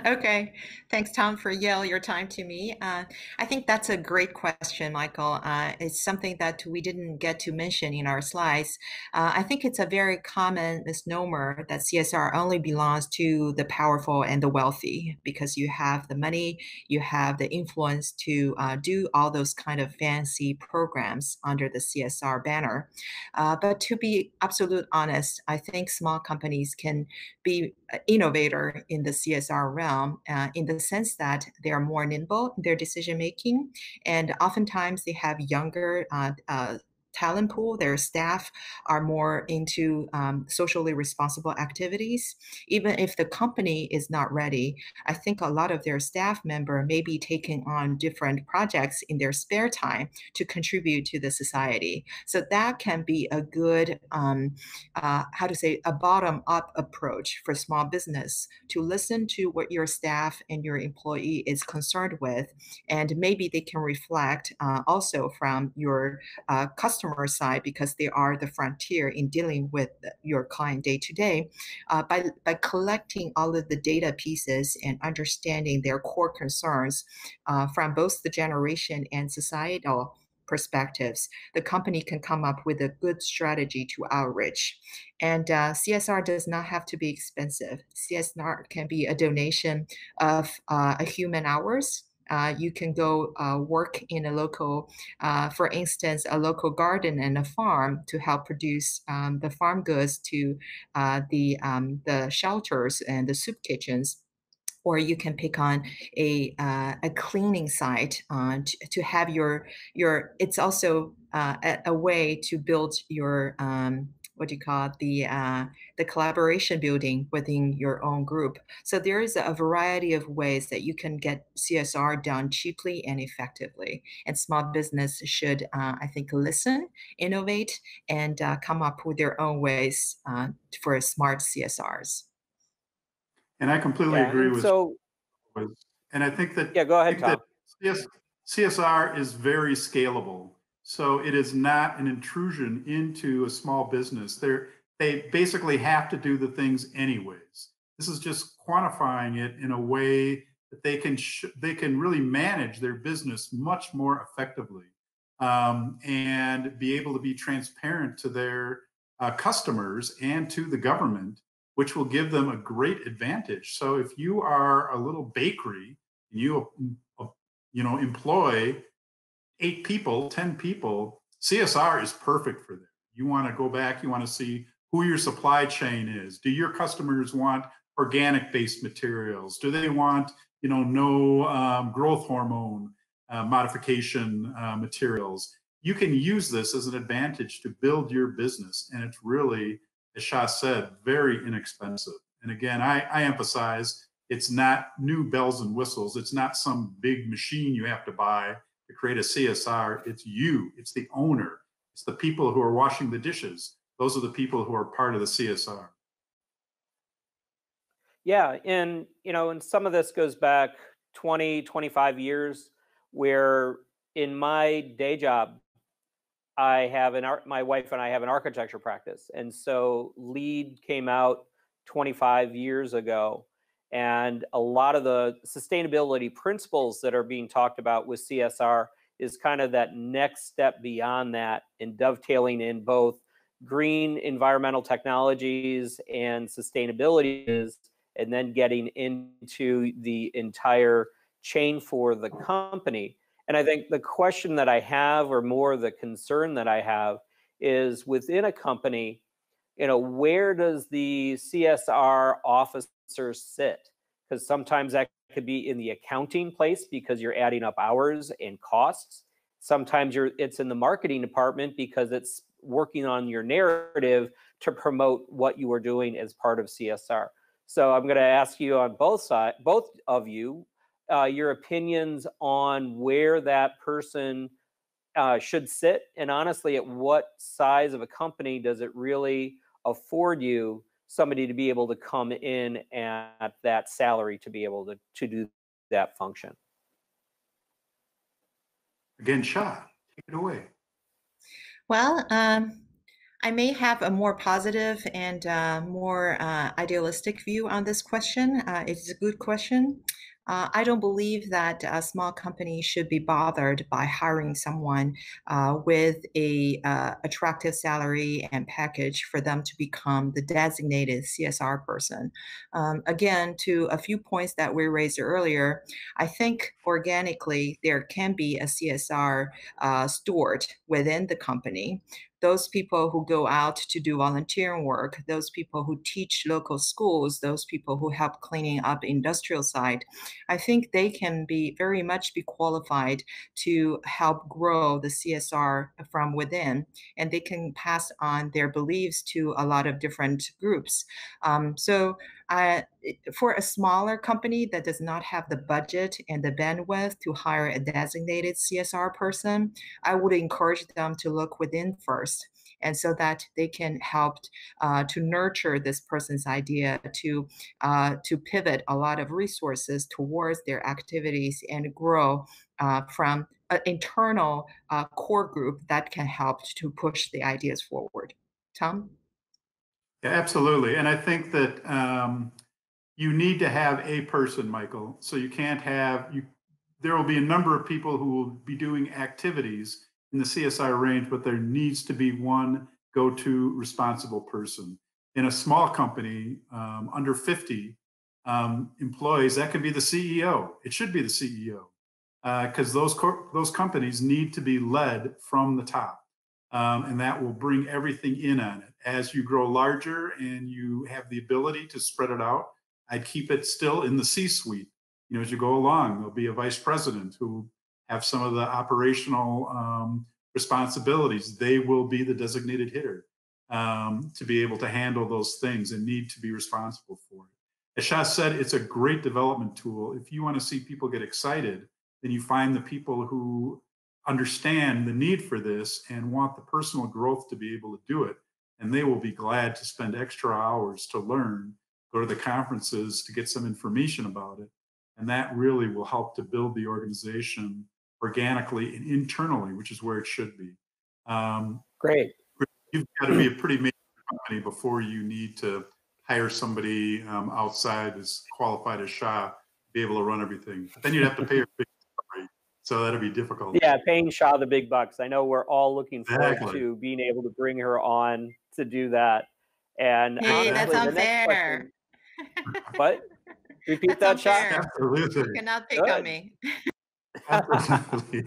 Okay, thanks, Tom, for your time to me. I think that's a great question, Michael. It's something that we didn't get to mention in our slides. I think it's a very common misnomer that CSR only belongs to the powerful and the wealthy because you have the money, you have the influence to do all those kind of fancy programs under the CSR banner. But to be absolute honest, I think small companies can be an innovator in the CSR realm in the sense that they are more nimble in their decision making, and oftentimes they have younger talent pool. Their staff are more into socially responsible activities. Even if the company is not ready, I think a lot of their staff member may be taking on different projects in their spare time to contribute to the society. So that can be a good, a bottom-up approach for small business to listen to what your staff and your employee is concerned with, and maybe they can reflect also from your customer side because they are the frontier in dealing with your client day to day. By collecting all of the data pieces and understanding their core concerns from both the generation and societal perspectives, the company can come up with a good strategy to outreach. And CSR does not have to be expensive. CSR can be a donation of a human hours. You can go work in a local, for instance, a local garden and a farm to help produce the farm goods to the shelters and the soup kitchens. Or you can pick on a cleaning site to have your. It's also a way to build your what do you call it, the collaboration building within your own group. So there is a variety of ways that you can get CSR done cheaply and effectively. And small business should, I think, listen, innovate, and come up with their own ways for smart CSRs.
And I completely agree with. And I think that.
Yeah, go ahead, Tom.
CSR is very scalable. So it is not an intrusion into a small business. They basically have to do the things anyways. This is just quantifying it in a way that they can really manage their business much more effectively and be able to be transparent to their customers and to the government, which will give them a great advantage. So if you are a little bakery and you employ 8 people, 10 people, CSR is perfect for them. You want to go back, you want to see who your supply chain is. Do your customers want organic-based materials? Do they want, no growth hormone modification materials? You can use this as an advantage to build your business, and it's really as Shah said, very inexpensive. And again, I emphasize it's not new bells and whistles. It's not some big machine you have to buy to create a CSR. It's you, it's the owner, it's the people who are washing the dishes. Those are the people who are part of the CSR.
Yeah, and and some of this goes back 20, 25 years, where in my day job, my wife and I have an architecture practice. And so LEED came out 25 years ago. And a lot of the sustainability principles that are being talked about with CSR is kind of that next step beyond that, and dovetailing in both green environmental technologies and sustainability, and then getting into the entire chain for the company. And I think the question that I have, or more the concern that I have, is within a company, where does the CSR officer sit? Because sometimes that could be in the accounting place because you're adding up hours and costs. Sometimes it's in the marketing department because it's working on your narrative to promote what you are doing as part of CSR. So I'm going to ask you on both of you, your opinions on where that person should sit, and honestly, at what size of a company does it really afford you somebody to be able to come in at that salary to be able to do that function?
Again, Shah, take it away.
Well, I may have a more positive and more idealistic view on this question. It's a good question. I don't believe that a small company should be bothered by hiring someone with a attractive salary and package for them to become the designated CSR person. Again, to a few points that we raised earlier, I think organically there can be a CSR steward within the company. Those people who go out to do volunteering work, those people who teach local schools, those people who help cleaning up industrial site, I think they can be very much be qualified to help grow the CSR from within, and they can pass on their beliefs to a lot of different groups. For a smaller company that does not have the budget and the bandwidth to hire a designated CSR person, I would encourage them to look within first, and so that they can help to nurture this person's idea to pivot a lot of resources towards their activities and grow from an internal core group that can help to push the ideas forward. Tom?
Yeah, absolutely. And I think that you need to have a person, Michael. So you can't have, there will be a number of people who will be doing activities in the CSR range, but there needs to be one go-to responsible person. In a small company, under 50 employees, that could be the CEO. It should be the CEO, because those companies need to be led from the top. And that will bring everything in on it. As you grow larger and you have the ability to spread it out, I'd keep it still in the C-suite. As you go along, there'll be a vice president who have some of the operational responsibilities. They will be the designated hitter to be able to handle those things and need to be responsible for it. As Shah said, it's a great development tool. If you want to see people get excited, then you find the people who understand the need for this and want the personal growth to be able to do it. And they will be glad to spend extra hours to learn, go to the conferences to get some information about it. And that really will help to build the organization organically and internally, which is where it should be.
Great.
You've got to be a pretty major company before you need to hire somebody outside as qualified as Shah to be able to run everything. But then you'd have to pay a big salary, so that'd be difficult.
Yeah, paying Shah the big bucks. I know we're all looking forward
Exactly.
to being able to bring her on to do that. And
Hey,
honestly,
that's
the next
unfair.
question, what? Repeat
That's
that, Shah?
unfair.
Absolutely.
You cannot pick on
Good.
me.
Absolutely.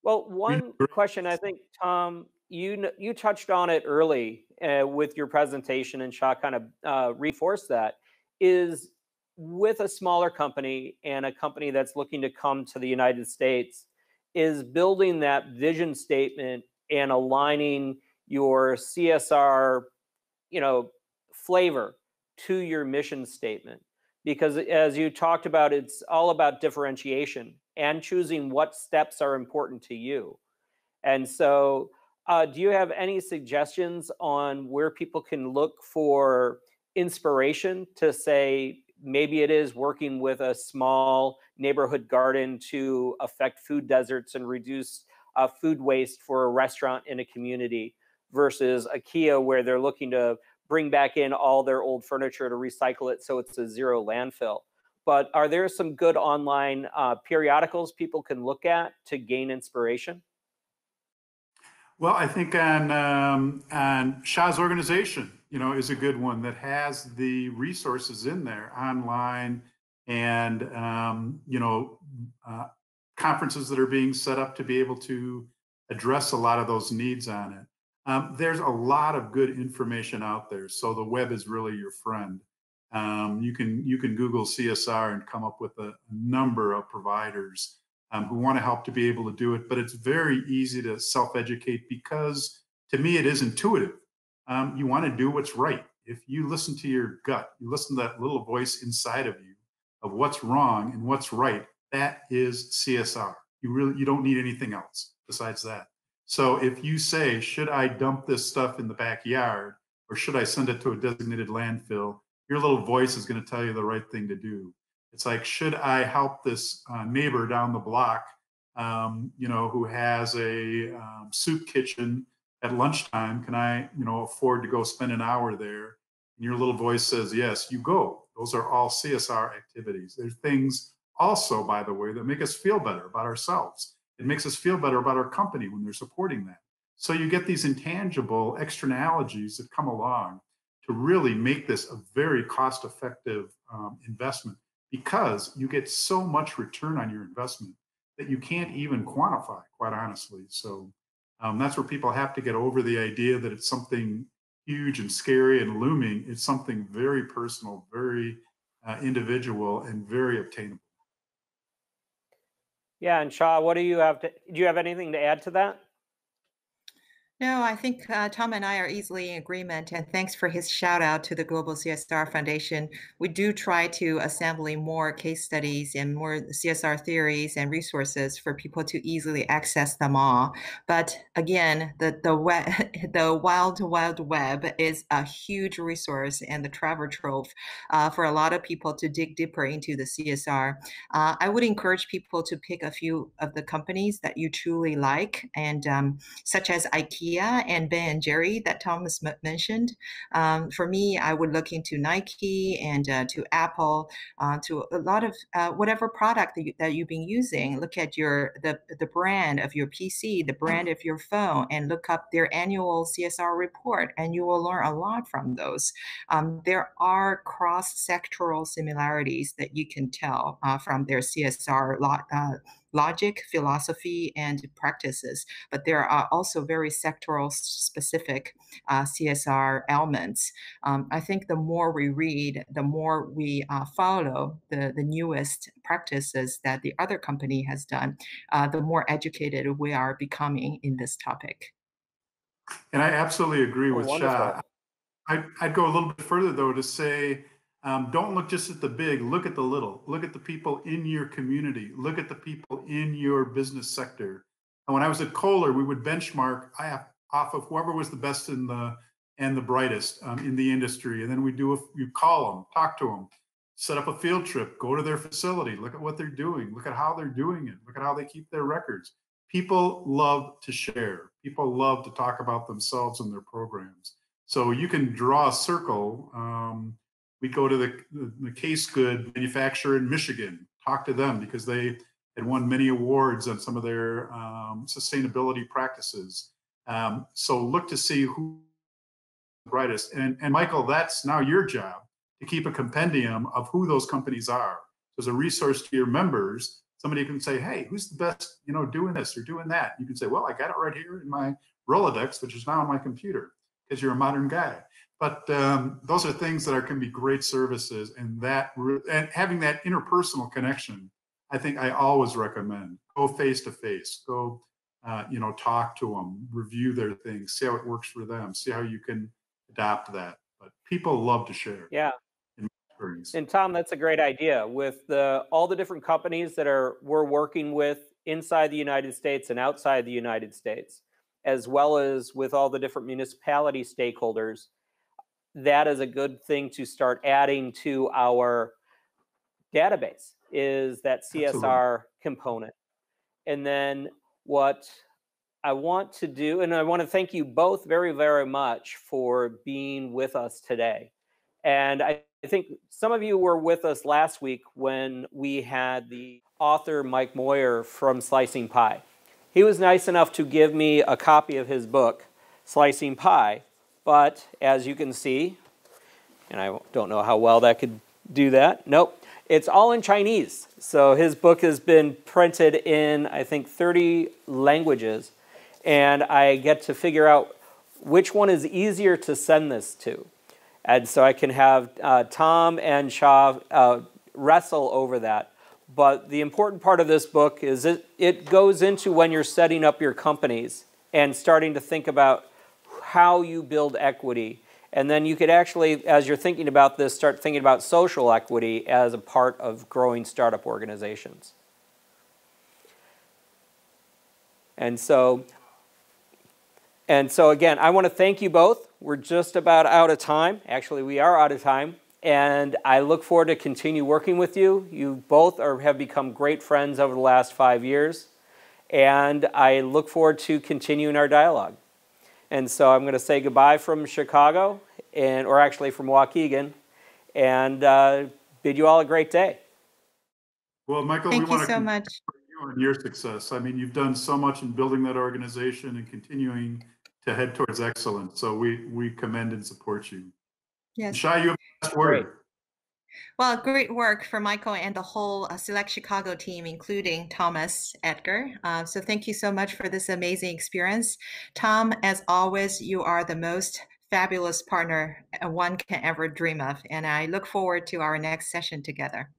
Well, one question, I think, Tom, you touched on it early with your presentation, and Shah kind of reinforced that, is with a smaller company and a company that's looking to come to the United States, is building that vision statement and aligning your CSR flavor to your mission statement. Because as you talked about, it's all about differentiation and choosing what steps are important to you. And so do you have any suggestions on where people can look for inspiration to say, maybe it is working with a small neighborhood garden to affect food deserts and reduce food waste for a restaurant in a community, versus IKEA where they're looking to bring back in all their old furniture to recycle it so it's a zero landfill? But are there some good online periodicals people can look at to gain inspiration?
Well, I think on Shah's organization, is a good one that has the resources in there online, and conferences that are being set up to be able to address a lot of those needs on it. There's a lot of good information out there, so the web is really your friend. You can Google CSR and come up with a number of providers who want to help to be able to do it. But it's very easy to self-educate because, to me, it is intuitive. You want to do what's right. If you listen to your gut, you listen to that little voice inside of you of what's wrong and what's right, that is CSR. You don't need anything else besides that. So if you say, should I dump this stuff in the backyard or should I send it to a designated landfill, your little voice is going to tell you the right thing to do. It's like, should I help this neighbor down the block, who has a soup kitchen at lunchtime? Can I, afford to go spend an hour there? And your little voice says, yes, you go. Those are all CSR activities. There's things also, by the way, that make us feel better about ourselves. It makes us feel better about our company when they're supporting that. So you get these intangible externalities that come along to really make this a very cost-effective investment, because you get so much return on your investment that you can't even quantify, quite honestly. So that's where people have to get over the idea that it's something huge and scary and looming. It's something very personal, very individual, and very obtainable.
Yeah, and Shah, do you have anything to add to that?
No, I think Tom and I are easily in agreement, and thanks for his shout out to the Global CSR Foundation. We do try to assemble more case studies and more CSR theories and resources for people to easily access them all. But again, the wild web is a huge resource and the treasure trove for a lot of people to dig deeper into the CSR. I would encourage people to pick a few of the companies that you truly like, and such as IKEA and Ben & Jerry that Thomas mentioned. For me, I would look into Nike and to Apple, to a lot of whatever product that you've been using. Look at the brand of your PC, the brand of your phone, and look up their annual CSR report, and you will learn a lot from those. There are cross-sectoral similarities that you can tell from their CSR logic, philosophy, and practices, but there are also very sectoral specific CSR elements. I think the more we read, the more we follow the newest practices that the other company has done, the more educated we are becoming in this topic.
And I absolutely agree with
wonderful.
Shah. I'd go a little bit further, though, to say, don't look just at the big, look at the little. Look at the people in your community. Look at the people in your business sector. And when I was at Kohler, we would benchmark off of whoever was the best and the brightest in the industry. And then you call them, talk to them, set up a field trip, go to their facility, look at what they're doing, look at how they're doing it, look at how they keep their records. People love to share. People love to talk about themselves and their programs. So you can draw a circle. We go to the case good manufacturer in Michigan, talk to them because they had won many awards on some of their sustainability practices. So look to see who's the brightest. And Michael, that's now your job to keep a compendium of who those companies are. So as a resource to your members, somebody can say, hey, who's the best, doing this or doing that? You can say, well, I got it right here in my Rolodex, which is now on my computer, because you're a modern guy. But those are things that can be great services, and having that interpersonal connection, I think I always recommend. Go face to face. Go, talk to them, review their things, see how it works for them, see how you can adopt that. but people love to share.
Yeah.
In my experience.
And Tom, that's a great idea. With all the different companies that we're working with inside the United States and outside the United States, as well as with all the different municipality stakeholders, that is a good thing to start adding to our database, is that CSR component. And then what I want to do, and I want to thank you both very, very much for being with us today. And I think some of you were with us last week when we had the author Mike Moyer from Slicing Pie. He was nice enough to give me a copy of his book, Slicing Pie, but as you can see, and I don't know how well that could do that. Nope, it's all in Chinese. So his book has been printed in, I think, 30 languages, and I get to figure out which one is easier to send this to. And so I can have Tom and Shah wrestle over that. But the important part of this book is it goes into when you're setting up your companies and starting to think about how you build equity. And then you could actually, as you're thinking about this, start thinking about social equity as a part of growing startup organizations. And so again, I want to thank you both. We're just about out of time. Actually, we are out of time. And I look forward to continue working with you. You both have become great friends over the last 5 years. And I look forward to continuing our dialogue. And so I'm going to say goodbye from Chicago, or actually from Waukegan, and bid you all a great day.
Well, Michael,
Thank
we want
you
to
so much.
congratulate you on your success. I mean, you've done so much in building that organization and continuing to head towards excellence. So we commend and support you.
Yes.
Shai, you have the last word.
Great.
Well, great work for Michael and the whole Select Chicago team, including Thomas, Edgar. So thank you so much for this amazing experience. Tom, as always, you are the most fabulous partner one can ever dream of. And I look forward to our next session together.